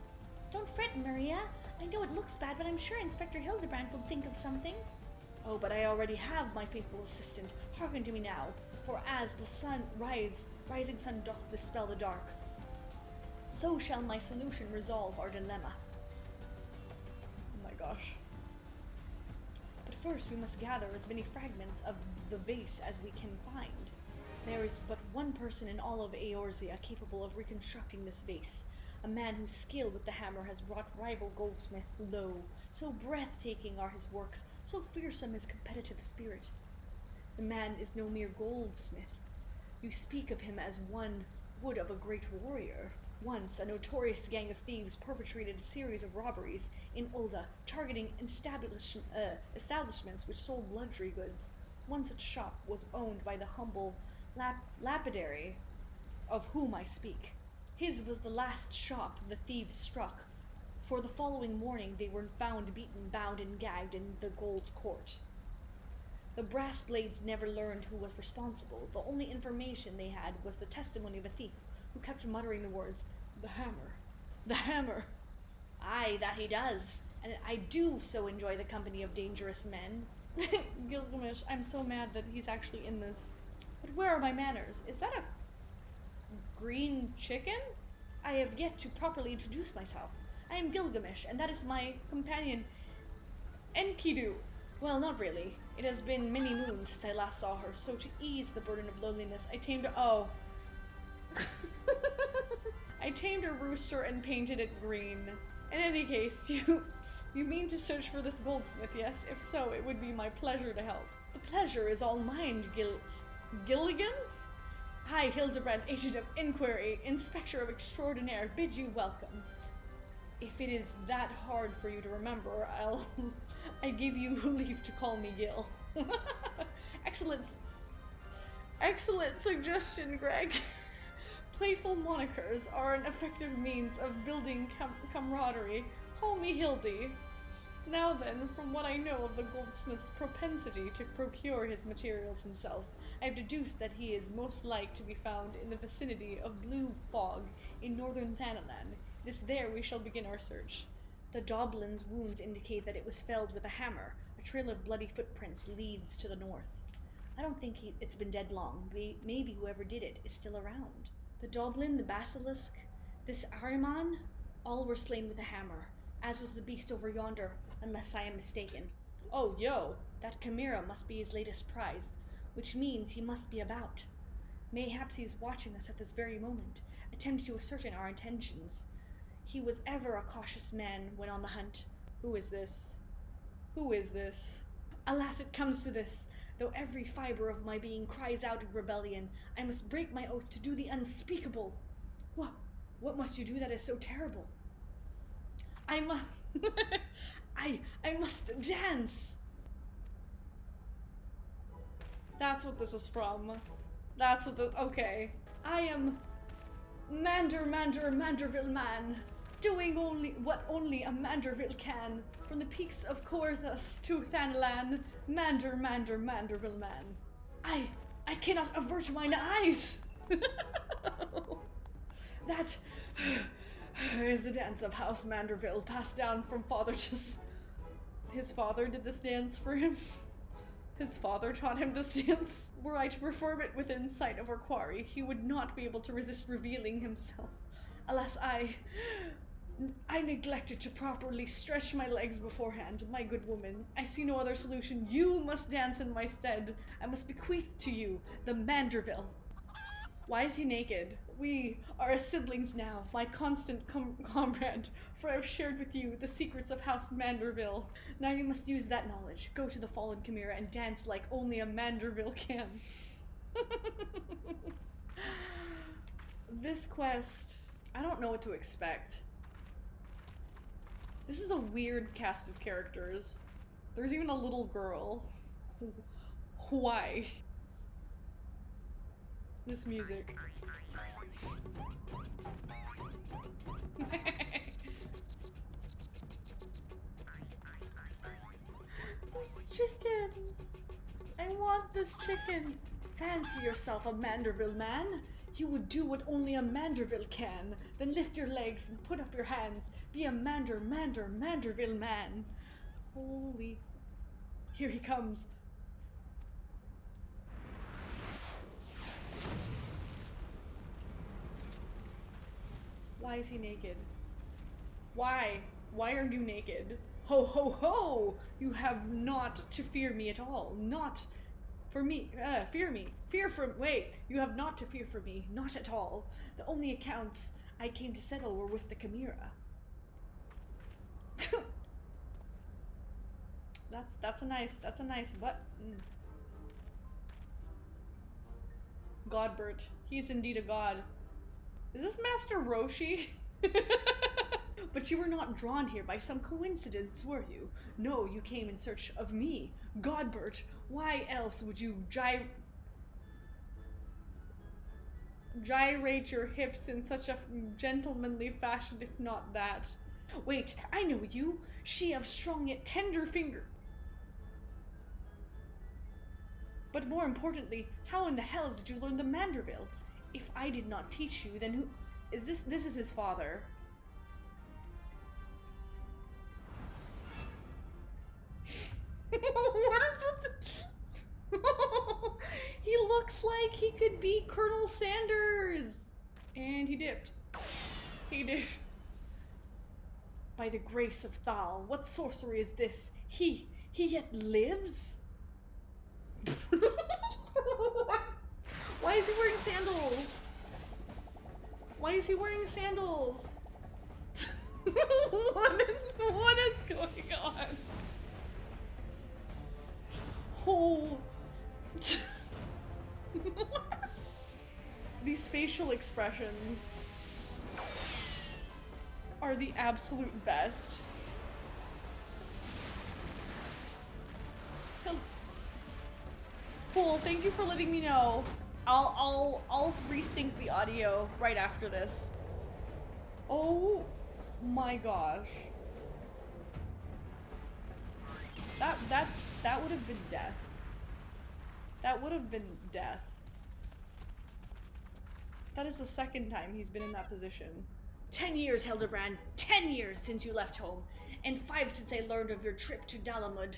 Don't fret, Maria. I know it looks bad, but I'm sure Inspector Hildebrand will think of something. Oh, but I already have my faithful assistant. Hearken to me now, for as the rising sun doth dispel the dark, so shall my solution resolve our dilemma. Oh my gosh. But first we must gather as many fragments of the vase as we can find. There is but one person in all of Eorzea capable of reconstructing this vase, a man whose skill with the hammer has brought rival goldsmiths low. So breathtaking are his works, so fearsome his competitive spirit. The man is no mere goldsmith. You speak of him as one would of a great warrior. Once, a notorious gang of thieves perpetrated a series of robberies in Ulda, targeting establishments which sold luxury goods. One such shop was owned by the humble lapidary of whom I speak. His was the last shop the thieves struck, for the following morning they were found beaten, bound, and gagged in the Gold Court. The brass blades never learned who was responsible. The only information they had was the testimony of a thief who kept muttering the words, "The hammer, the hammer." Aye, that he does, and I do so enjoy the company of dangerous men. Gilgamesh, I'm so mad that he's actually in this. But where are my manners? Is that a green chicken? I have yet to properly introduce myself. I am Gilgamesh, and that is my companion, Enkidu. Well, not really. It has been many moons since I last saw her, so to ease the burden of loneliness, I tamed a— oh. I tamed a rooster and painted it green. In any case, you mean to search for this goldsmith, yes? If so, it would be my pleasure to help. The pleasure is all mine, Gilligan? Hi, Hildebrand, Agent of Inquiry, Inspector of Extraordinaire, bid you welcome. If it is that hard for you to remember, I give you leave to call me Gil. Excellent suggestion, Greg. Playful monikers are an effective means of building camaraderie. Call me Hildy. Now then, from what I know of the goldsmith's propensity to procure his materials himself, I have deduced that he is most like to be found in the vicinity of Blue Fog in northern Thanalan. It is there we shall begin our search. The Doblin's wounds indicate that it was felled with a hammer. A trail of bloody footprints leads to the north. I don't think it's been dead long. Maybe whoever did it is still around. The Doblin, the Basilisk, this Ahriman, all were slain with a hammer, as was the beast over yonder, unless I am mistaken. Oh, yo, that chimera must be his latest prize, which means he must be about. Mayhaps he is watching us at this very moment, attempting to ascertain our intentions. He was ever a cautious man when on the hunt. Who is this? Who is this? Alas, it comes to this. Though every fiber of my being cries out in rebellion, I must break my oath to do the unspeakable. What must you do that is so terrible? I must dance. That's what this is from. Okay. I am Manderville man, doing what only a Manderville can. From the peaks of Coerthus to Thanalan, Manderville man. I cannot avert mine eyes. That is the dance of House Manderville, passed down from father to his father did this dance for him. His father taught him this dance. Were I to perform it within sight of our quarry, he would not be able to resist revealing himself. Alas, I neglected to properly stretch my legs beforehand. My good woman, I see no other solution. You must dance in my stead. I must bequeath to you the Manderville. Why is he naked? We are as siblings now, my constant comrade, for I have shared with you the secrets of House Manderville. Now you must use that knowledge. Go to the fallen chimera and dance like only a Manderville can. This quest, I don't know what to expect. This is a weird cast of characters. There's even a little girl. Why? This music. This chicken! I want this chicken! Fancy yourself a Manderville man? You would do what only a Manderville can. Then lift your legs and put up your hands. Be a Manderville man. Holy... Here he comes. Why is he naked? Why? Why are you naked? Ho ho ho! You have not to fear me at all. Not for me. Fear me. Wait, you have not to fear for me. Not at all. The only accounts I came to settle were with the chimera. That's a nice what? Godbert. He is indeed a god. Is this Master Roshi? But you were not drawn here by some coincidence, were you? No, you came in search of me. Godbert, why else would you gyrate your hips in such a gentlemanly fashion, if not that? Wait, I know you. She of strong yet tender finger. But more importantly, how in the hells did you learn the Manderville? If I did not teach you, then who is this? This is his father. What is with the... He looks like he could be Colonel Sanders. And he dipped. He dipped. By the grace of Thal, what sorcery is this? He yet lives? Why is he wearing sandals? Why is he wearing sandals? What is going on? Oh. These facial expressions are the absolute best. Cool, thank you for letting me know. I'll resync the audio right after this. Oh my gosh. That would have been death. That would have been death. That is the second time he's been in that position. 10 years, Hildebrand. 10 years since you left home. And 5 since I learned of your trip to Dalamud.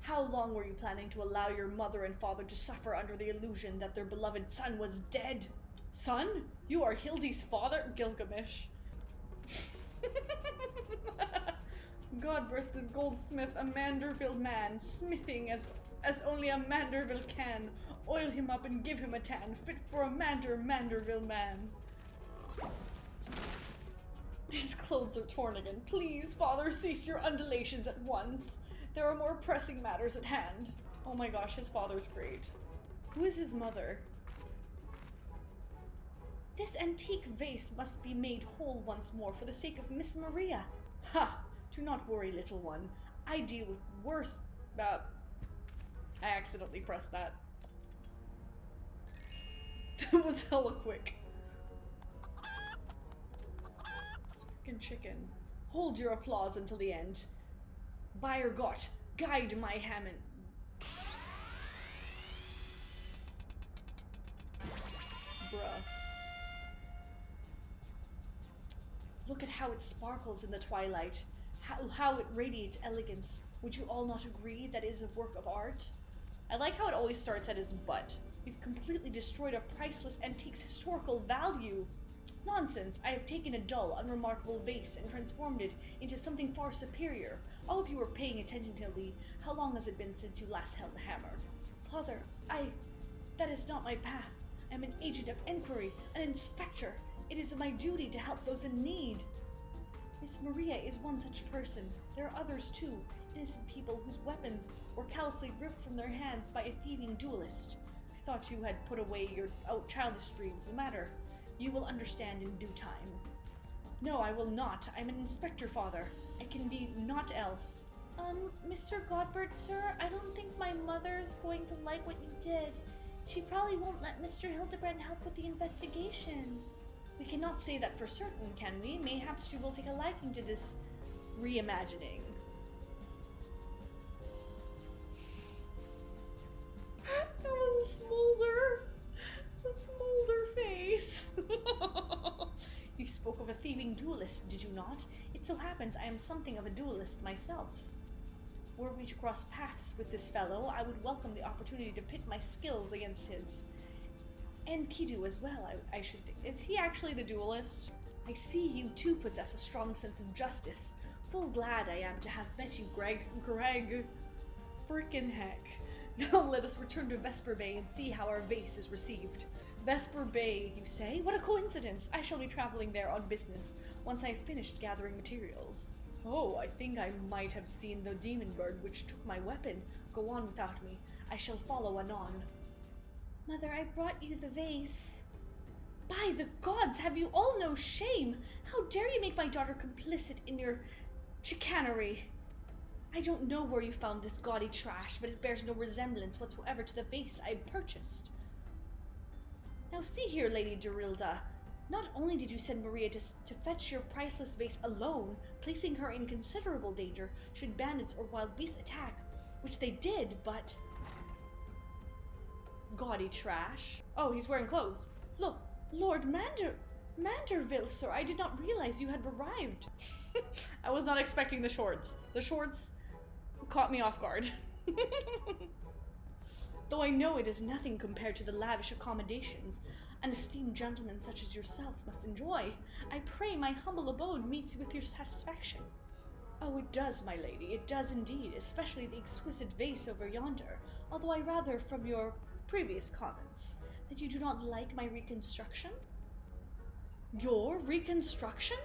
How long were you planning to allow your mother and father to suffer under the illusion that their beloved son was dead? Son? You are Hildy's father? Gilgamesh. God birthed this goldsmith, a Manderville man, smithing as only a Manderville can. Oil him up and give him a tan, fit for a Manderville man. These clothes are torn again. Please, father, cease your undulations at once. There are more pressing matters at hand. Oh my gosh, his father's great. Who is his mother? This antique vase must be made whole once more for the sake of Miss Maria. Ha! Do not worry, little one. I deal with worse... I accidentally pressed that. That was hella quick. Freaking chicken. Hold your applause until the end. By'r Gott, guide my Hammond. Bruh. Look at how it sparkles in the twilight. How it radiates elegance. Would you all not agree that it is a work of art? I like how it always starts at his butt. You've completely destroyed a priceless antique's historical value. Nonsense. I have taken a dull, unremarkable vase and transformed it into something far superior. I hope you were paying attention, Hildy. How long has it been since you last held the hammer? Father, that is not my path. I am an agent of inquiry, an inspector. It is my duty to help those in need. Miss Maria is one such person. There are others too, innocent people whose weapons were callously ripped from their hands by a thieving duelist. I thought you had put away your childish dreams. No matter. You will understand in due time. No, I will not. I'm an inspector, father. I can be naught else. Mr. Godbert, sir, I don't think my mother's going to like what you did. She probably won't let Mr. Hildebrand help with the investigation. We cannot say that for certain, can we? Mayhaps she will take a liking to this reimagining. That was a smolder. A smolder face. You spoke of a thieving duelist, did you not? It so happens I am something of a duelist myself. Were we to cross paths with this fellow, I would welcome the opportunity to pit my skills against his. And Kidu as well, I should think. Is he actually the duelist? I see you too possess a strong sense of justice. Full glad I am to have met you, Greg. Frickin' heck. Now let us return to Vesper Bay and see how our vase is received. Vesper Bay, you say? What a coincidence! I shall be traveling there on business, once I have finished gathering materials. Oh, I think I might have seen the demon bird which took my weapon. Go on without me. I shall follow anon. Mother, I brought you the vase. By the gods, have you all no shame? How dare you make my daughter complicit in your chicanery? I don't know where you found this gaudy trash, but it bears no resemblance whatsoever to the vase I purchased. Now see here, Lady Gerilda. Not only did you send Maria to fetch your priceless vase alone, placing her in considerable danger should bandits or wild beasts attack, which they did, but... gaudy trash. Oh, he's wearing clothes. Look, Lord Manderville, sir, I did not realize you had arrived. I was not expecting the shorts. The shorts caught me off guard. Though I know it is nothing compared to the lavish accommodations an esteemed gentleman such as yourself must enjoy, I pray my humble abode meets with your satisfaction. Oh, it does, my lady, it does indeed, especially the exquisite vase over yonder, although I rather from your previous comments that you do not like my reconstruction. Your reconstruction?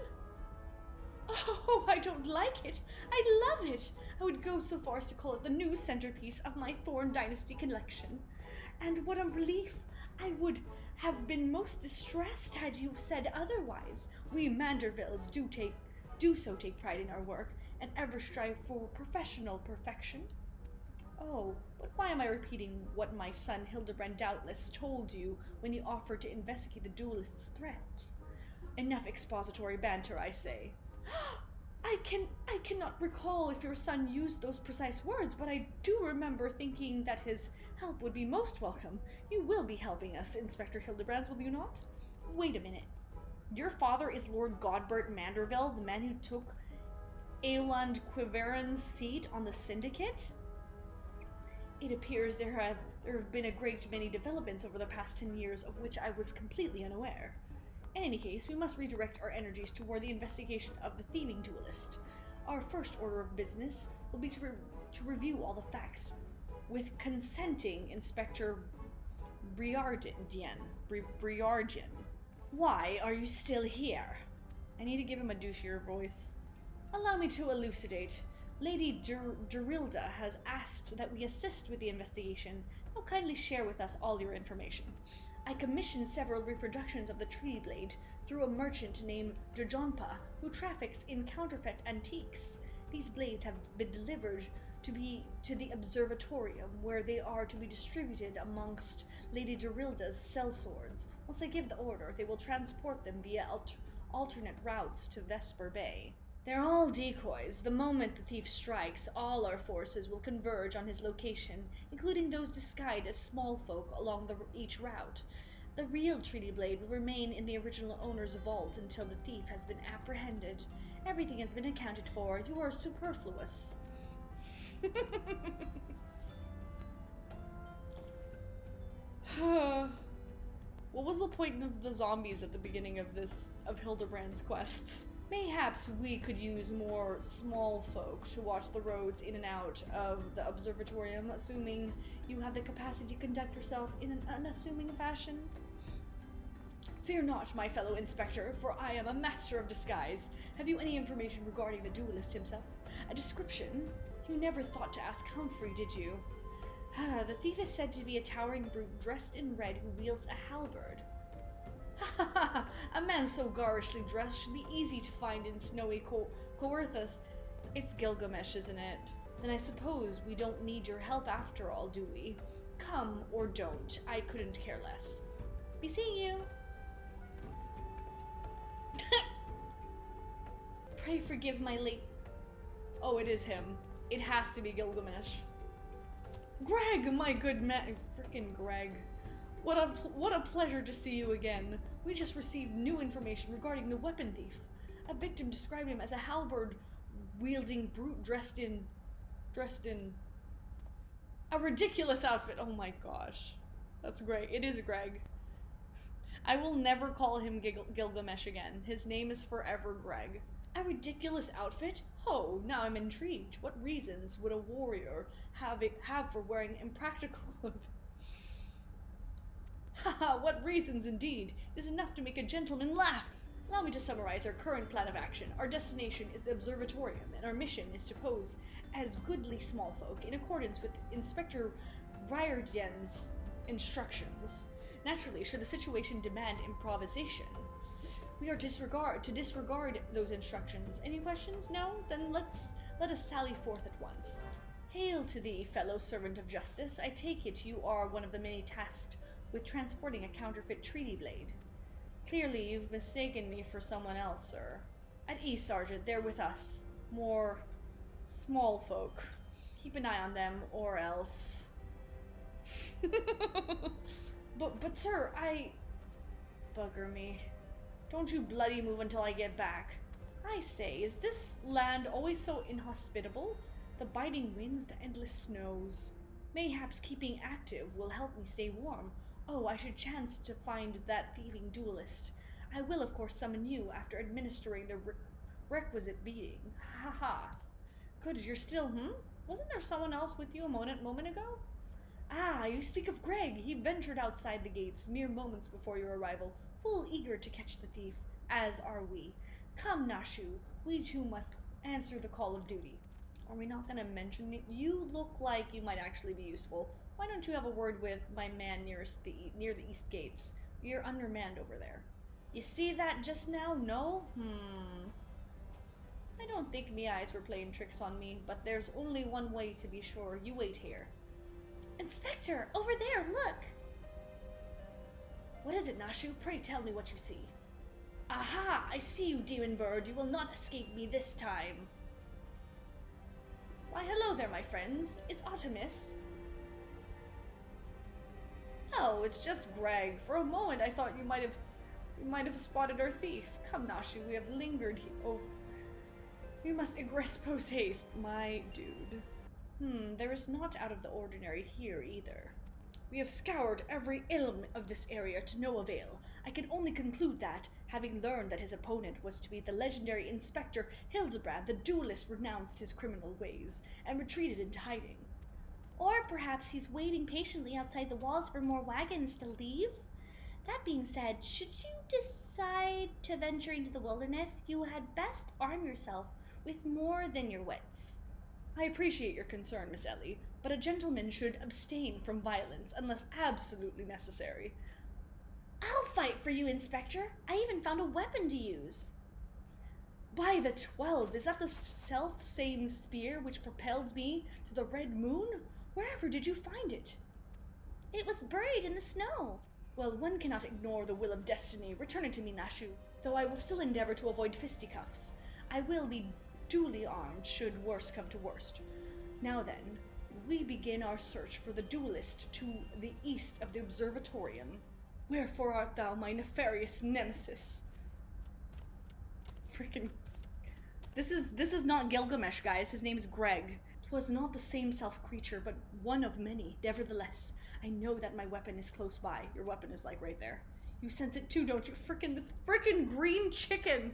Oh, I don't like it. I love it. I would go so far as to call it the new centerpiece of my Thorn Dynasty collection. And what a relief! I would have been most distressed had you said otherwise. We Mandervilles do so take pride in our work, and ever strive for professional perfection. Oh, but why am I repeating what my son Hildebrand doubtless told you when he offered to investigate the duelist's threat? Enough expository banter, I say. I cannot recall if your son used those precise words, but I do remember thinking that his help would be most welcome. You will be helping us, Inspector Hildebrand, will you not? Wait a minute. Your father is Lord Godbert Manderville, the man who took Aeland Quiveran's seat on the Syndicate? It appears there have been a great many developments over the past 10 years of which I was completely unaware. In any case, we must redirect our energies toward the investigation of the thieving duelist. Our first order of business will be to review all the facts with consenting Inspector Briardin. Why are you still here? I need to give him a douchier voice. Allow me to elucidate. Lady Gerilda has asked that we assist with the investigation. Now kindly share with us all your information. I commissioned several reproductions of the Tree Blade through a merchant named Jojonpa, who traffics in counterfeit antiques. These blades have been delivered to the observatorium, where they are to be distributed amongst Lady Gerilda's sellswords. Once I give the order, they will transport them via alternate routes to Vesper Bay. They're all decoys. The moment the thief strikes, all our forces will converge on his location, including those disguised as small folk along each route. The real Treaty Blade will remain in the original owner's vault until the thief has been apprehended. Everything has been accounted for. You are superfluous. What was the point of the zombies at the beginning of Hildebrand's quests? Mayhaps we could use more small folk to watch the roads in and out of the observatorium, assuming you have the capacity to conduct yourself in an unassuming fashion. Fear not, my fellow inspector, for I am a master of disguise. Have you any information regarding the duelist himself? A description? You never thought to ask Humphrey, did you? The thief is said to be a towering brute dressed in red who wields a halberd. A man so garishly dressed should be easy to find in snowy Coerthas. It's Gilgamesh, isn't it? Then I suppose we don't need your help after all, do we? Come or don't, I couldn't care less. Be seeing you. Pray forgive my late... Oh, it is him. It has to be Gilgamesh. Greg, my good man. Frickin' Greg. What a pleasure to see you again. We just received new information regarding the weapon thief. A victim described him as a halberd-wielding brute dressed in a ridiculous outfit. Oh my gosh. That's great. It is Greg. I will never call him Gilgamesh again. His name is forever Greg. A ridiculous outfit? Oh, now I'm intrigued. What reasons would a warrior have for wearing impractical clothes? Haha, what reasons indeed! It is enough to make a gentleman laugh! Allow me to summarize our current plan of action. Our destination is the observatorium, and our mission is to pose as goodly small folk in accordance with Inspector Briardin's instructions. Naturally, should the situation demand improvisation, we are to disregard those instructions. Any questions? No? Then let us sally forth at once. Hail to thee, fellow servant of justice. I take it you are one of the many tasked with transporting a counterfeit treaty blade. Clearly, you've mistaken me for someone else, sir. At ease, Sergeant, they're with us. More small folk. Keep an eye on them, or else... But sir, Bugger me. Don't you bloody move until I get back. I say, is this land always so inhospitable? The biting winds, the endless snows. Mayhaps keeping active will help me stay warm. Oh, I should chance to find that thieving duelist. I will, of course, summon you after administering the requisite beating. Ha ha. Good, you're still, Wasn't there someone else with you a moment ago? Ah, you speak of Greg. He ventured outside the gates mere moments before your arrival, full eager to catch the thief, as are we. Come, Nashu, we too must answer the call of duty. Are we not going to mention it? You look like you might actually be useful. Why don't you have a word with my man near the east gates? You're undermanned over there. You see that just now? No? I don't think me eyes were playing tricks on me, but there's only one way to be sure. You wait here. Inspector, over there, look! What is it, Nashu? Pray tell me what you see. Aha! I see you, demon bird. You will not escape me this time. Why, hello there, my friends. It's Artemis. Oh, it's just Greg. For a moment, I thought you might have spotted our thief. Come, Nashu, we have lingered here. We must egress post haste, my dude. There is naught out of the ordinary here either. We have scoured every ilm of this area to no avail. I can only conclude that, having learned that his opponent was to be the legendary Inspector Hildebrand, the duelist renounced his criminal ways and retreated into hiding. Or perhaps he's waiting patiently outside the walls for more wagons to leave? That being said, should you decide to venture into the wilderness, you had best arm yourself with more than your wits. I appreciate your concern, Miss Ellie, but a gentleman should abstain from violence unless absolutely necessary. I'll fight for you, Inspector. I even found a weapon to use. By the 12, is that the self-same spear which propelled me to the Red Moon? Wherever did you find it? It was buried in the snow. Well, one cannot ignore the will of destiny. Return it to me, Nashu, though I will still endeavor to avoid fisticuffs. I will be duly armed should worst come to worst. Now then, we begin our search for the duelist to the east of the observatorium. Wherefore art thou, my nefarious nemesis? Freaking... This is not Gilgamesh, guys. His name is Greg. 'Twas not the same self-creature, but one of many. Nevertheless, I know that my weapon is close by. Your weapon is, like, right there. You sense it too, don't you? This frickin' green chicken!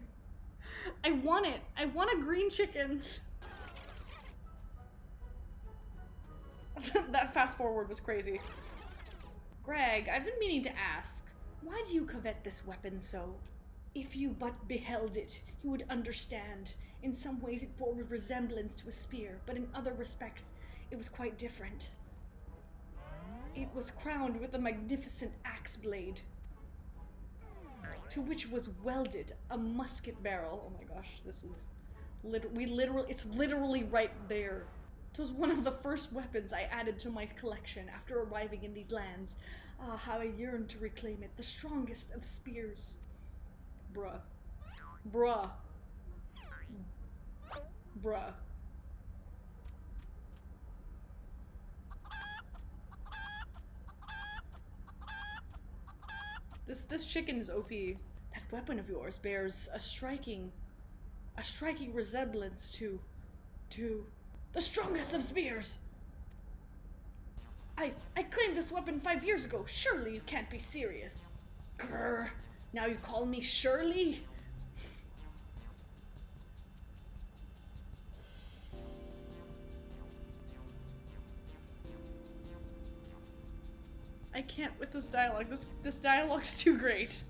I want it! I want a green chicken! That fast forward was crazy. Greg, I've been meaning to ask, why do you covet this weapon so? If you but beheld it, you would understand. In some ways it bore a resemblance to a spear, but in other respects it was quite different. It was crowned with a magnificent axe blade, to which was welded a musket barrel. Oh my gosh, this is it's literally right there. It was one of the first weapons I added to my collection after arriving in these lands. Ah, how I yearned to reclaim it, the strongest of spears. Bruh. Bruh. Bruh. This chicken is OP. That weapon of yours bears a striking resemblance to the strongest of spears. I claimed this weapon 5 years ago. Surely you can't be serious. Grr. Now you call me Shirley? I can't with this dialogue. This dialogue's too great.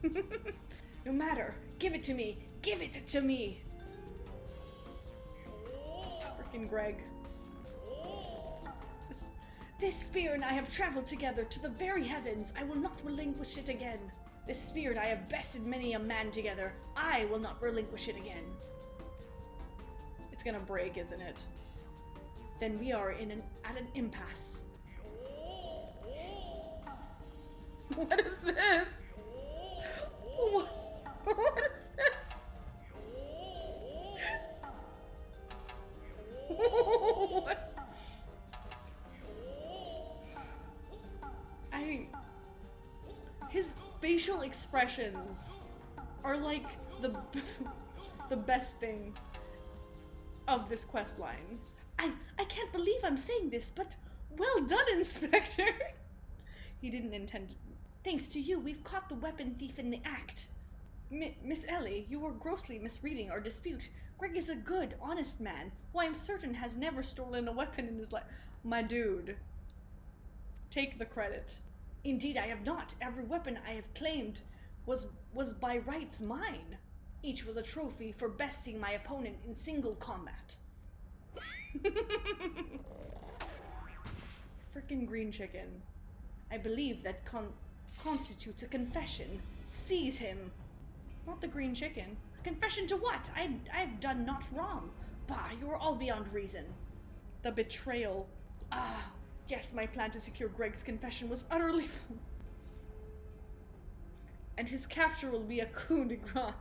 No matter. Give it to me. Give it to me. Frickin' Greg. This spear and I have traveled together to the very heavens. I will not relinquish it again. This spear and I have bested many a man together. I will not relinquish it again. It's gonna break, isn't it? Then we are at an impasse. What is this? What is this? What? facial expressions are like the the best thing of this quest line. I can't believe I'm saying this, but well done, Inspector. He didn't intend to. Thanks to you, we've caught the weapon thief in the act. Miss Ellie, you are grossly misreading our dispute. Greg is a good, honest man, who I am certain has never stolen a weapon in his life. My dude, take the credit. Indeed, I have not. Every weapon I have claimed was by rights mine. Each was a trophy for besting my opponent in single combat. Frickin' green chicken. I believe that constitutes a confession. Seize him. Not the green chicken. A confession to what? I've done not wrong. Bah, you are all beyond reason. The betrayal. Ah, yes, my plan to secure Greg's confession was utterly and his capture will be a coup de grace.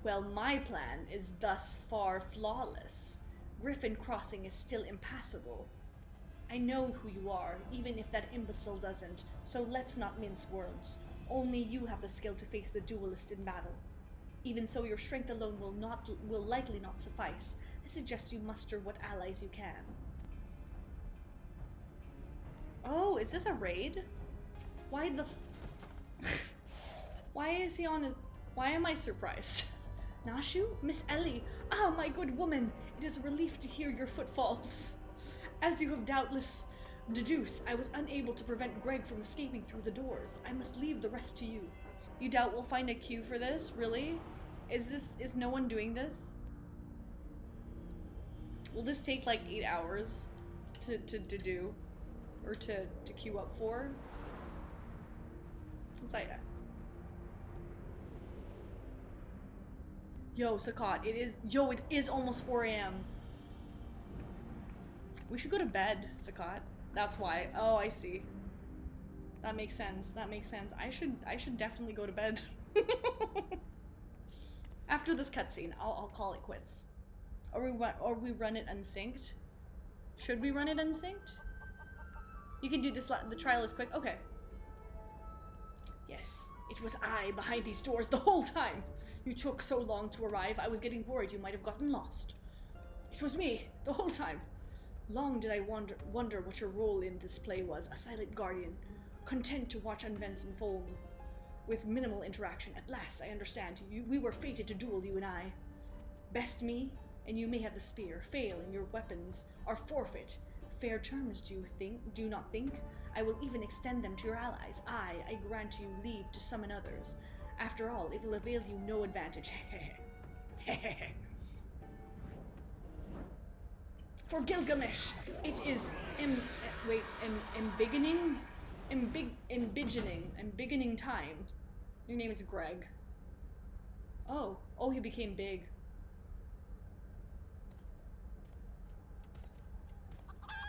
Well, my plan is thus far flawless. Griffin Crossing is still impassable. I know who you are, even if that imbecile doesn't, so let's not mince words. Only you have the skill to face the duelist in battle. Even so, your strength alone will likely not suffice. I suggest you muster what allies you can. Oh, is this a raid? Why the Why is he on his... Why am I surprised? Nashu? Miss Ellie? Ah, my good woman! It is a relief to hear your footfalls. As you have doubtless deduced, I was unable to prevent Greg from escaping through the doors. I must leave the rest to you. You doubt we'll find a queue for this? Really? Is no one doing this? Will this take like 8 hours to do? Or to queue up for? It's like... Yo, Sakat, it is almost 4 a.m. We should go to bed, Sakat. That's why. Oh, I see. That makes sense. That makes sense. I should definitely go to bed. After this cutscene, I'll call it quits. Or we run it unsynced. Should we run it unsynced? You can do this. The trial is quick. Okay. Yes, it was I behind these doors the whole time. You took so long to arrive, I was getting worried you might have gotten lost. It was me, the whole time. Long did I wonder what your role in this play was, a silent guardian, content to watch events unfold. With minimal interaction, at last I understand. We were fated to duel, you and I. Best me, and you may have the spear. Fail, and your weapons are forfeit. Fair terms, do you not think? I will even extend them to your allies. I grant you leave to summon others. After all, it will avail you no advantage. For Gilgamesh, it is embiggening time. Your name is Greg. Oh, he became big.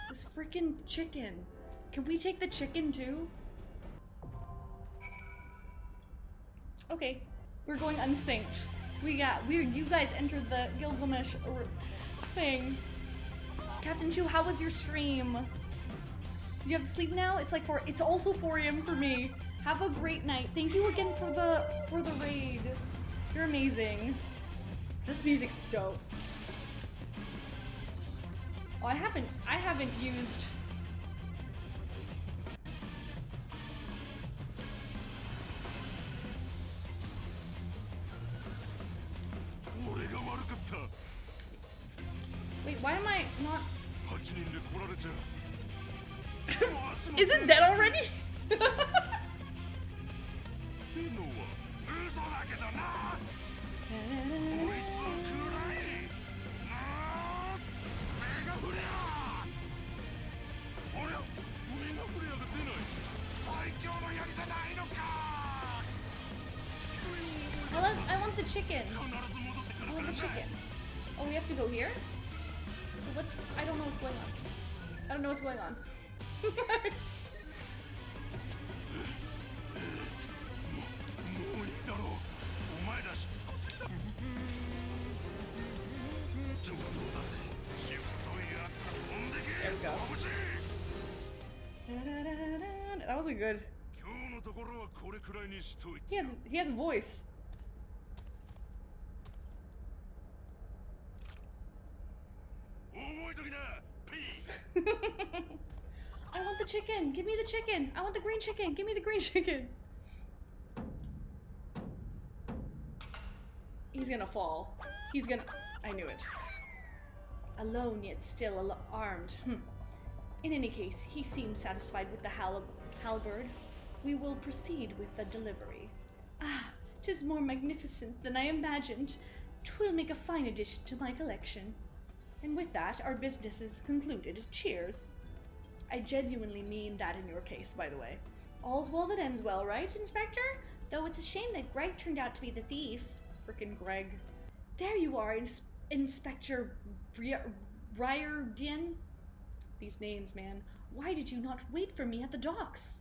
This freaking chicken. Can we take the chicken too? Okay, we're going unsynced. You guys entered the Gilgamesh thing. Captain Chu, how was your stream? Do you have to sleep now? It's also 4 a.m. for me. Have a great night. Thank you again for the raid. You're amazing. This music's dope. Oh, I haven't used. Wait, why am I not? Is it dead already? I want the chicken. I want the chicken. Oh, we have to go here? I don't know what's going on. I don't know what's going on. There we go. That was a good. He has a voice. I want the chicken. Give me the chicken. I want the green chicken. Give me the green chicken. He's gonna fall. He's gonna... I knew it. Alone yet still armed. In any case, he seems satisfied with the halberd. We will proceed with the delivery. Ah, 'tis more magnificent than I imagined. 'Twill make a fine addition to my collection. And with that, our business is concluded. Cheers. I genuinely mean that in your case, by the way. All's well that ends well, right, Inspector? Though it's a shame that Greg turned out to be the thief. Frickin' Greg. There you are, Inspector Riordan. These names, man. Why did you not wait for me at the docks?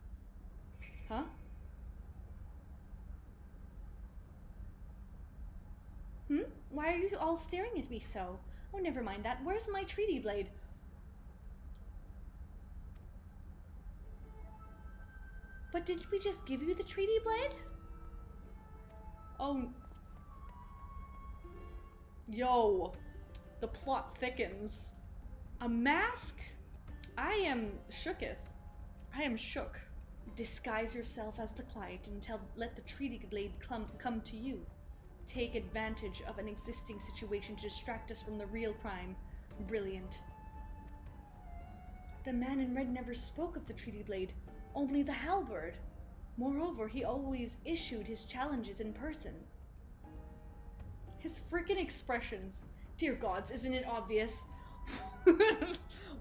Huh? Why are you all staring at me so? Oh, never mind that. Where's my treaty blade? But did we just give you the treaty blade? Oh. Yo. The plot thickens. A mask? I am shooketh. I am shook. Disguise yourself as the client and let the treaty blade come to you. Take advantage of an existing situation to distract us from the real crime. Brilliant. The man in red never spoke of the treaty blade, only the halberd. Moreover, he always issued his challenges in person. His frickin' expressions. Dear gods, isn't it obvious?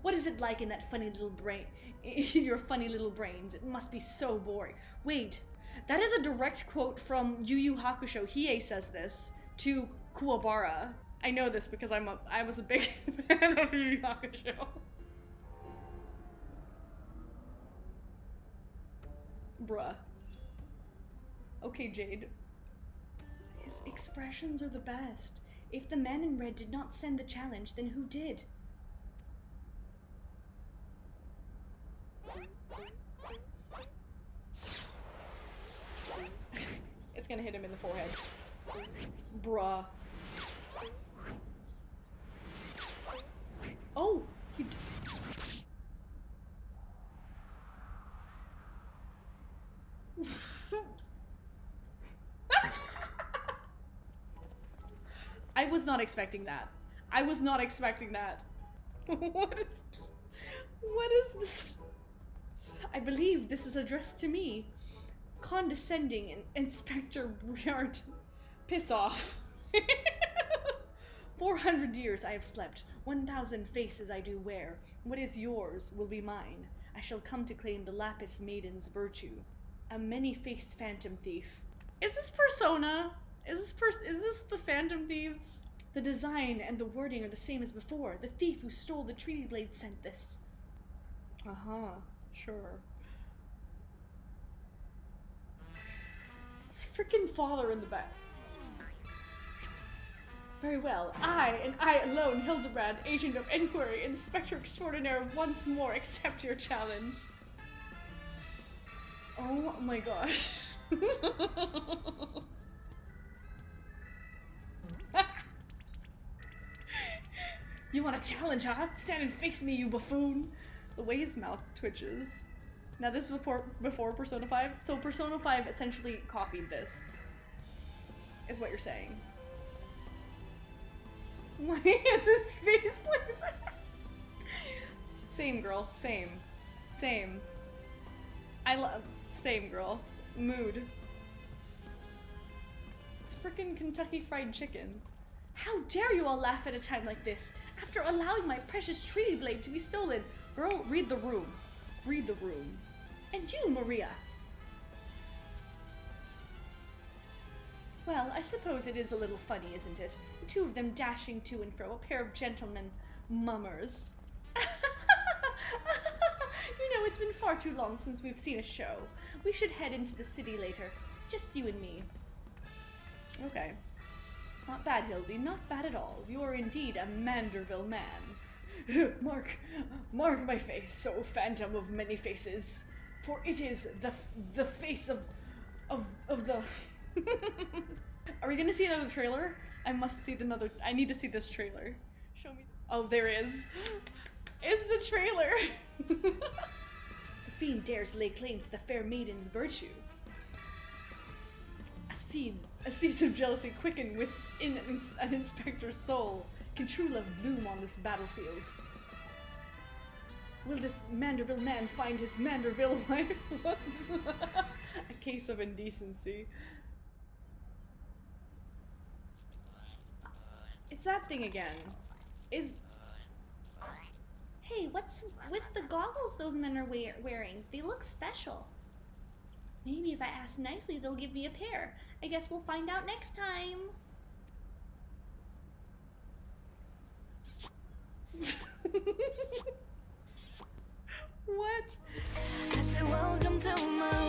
What is it like in that funny little brain? In your funny little brains? It must be so boring. Wait, that is a direct quote from Yu Yu Hakusho. Hiei says this to Kuwabara. I know this because I was a big fan of Yu Yu Hakusho. Bruh. Okay, Jade. His expressions are the best. If the man in red did not send the challenge, then who did? It's gonna hit him in the forehead. Bruh. Oh! He... I was not expecting that. I was not expecting that. What is this? I believe this is addressed to me. Condescending Inspector Briard. Piss off. 400 years I have slept. 1,000 faces I do wear. What is yours will be mine. I shall come to claim the Lapis Maiden's virtue. A many-faced phantom thief. Is this Persona? Is this the Phantom Thieves? The design and the wording are the same as before. The thief who stole the treaty blade sent this. Uh-huh, sure. His freaking father in the back. Very well. I, and I alone, Hildebrand, agent of inquiry, inspector extraordinaire, once more accept your challenge. Oh my gosh. You want a challenge, huh? Stand and face me, you buffoon. The way his mouth twitches. Now this is before Persona 5. So Persona 5 essentially copied this. Is what you're saying. Why is his face like that? Same girl, same. Same. I love, same girl. Mood. Frickin' Kentucky Fried Chicken. How dare you all laugh at a time like this, after allowing my precious treaty blade to be stolen? Girl, read the room. Read the room. And you, Maria. Well, I suppose it is a little funny, isn't it? The two of them dashing to and fro, a pair of gentlemen mummers. You know, it's been far too long since we've seen a show. We should head into the city later. Just you and me. Okay. Not bad, Hildy. Not bad at all. You are indeed a Manderville man. Mark my face, O phantom of many faces. For it is the face of the. Are we gonna see another trailer? I must see another. I need to see this trailer. Show me. Oh, there is. It's the trailer. The fiend dares lay claim to the fair maiden's virtue. A seed of jealousy quicken within an inspector's soul. Can true love bloom on this battlefield? Will this Manderville man find his Manderville wife? What? A case of indecency. It's that thing again. Hey, what's with the goggles those men are wearing? They look special. Maybe if I ask nicely, they'll give me a pair. I guess we'll find out next time. What? I said, welcome to my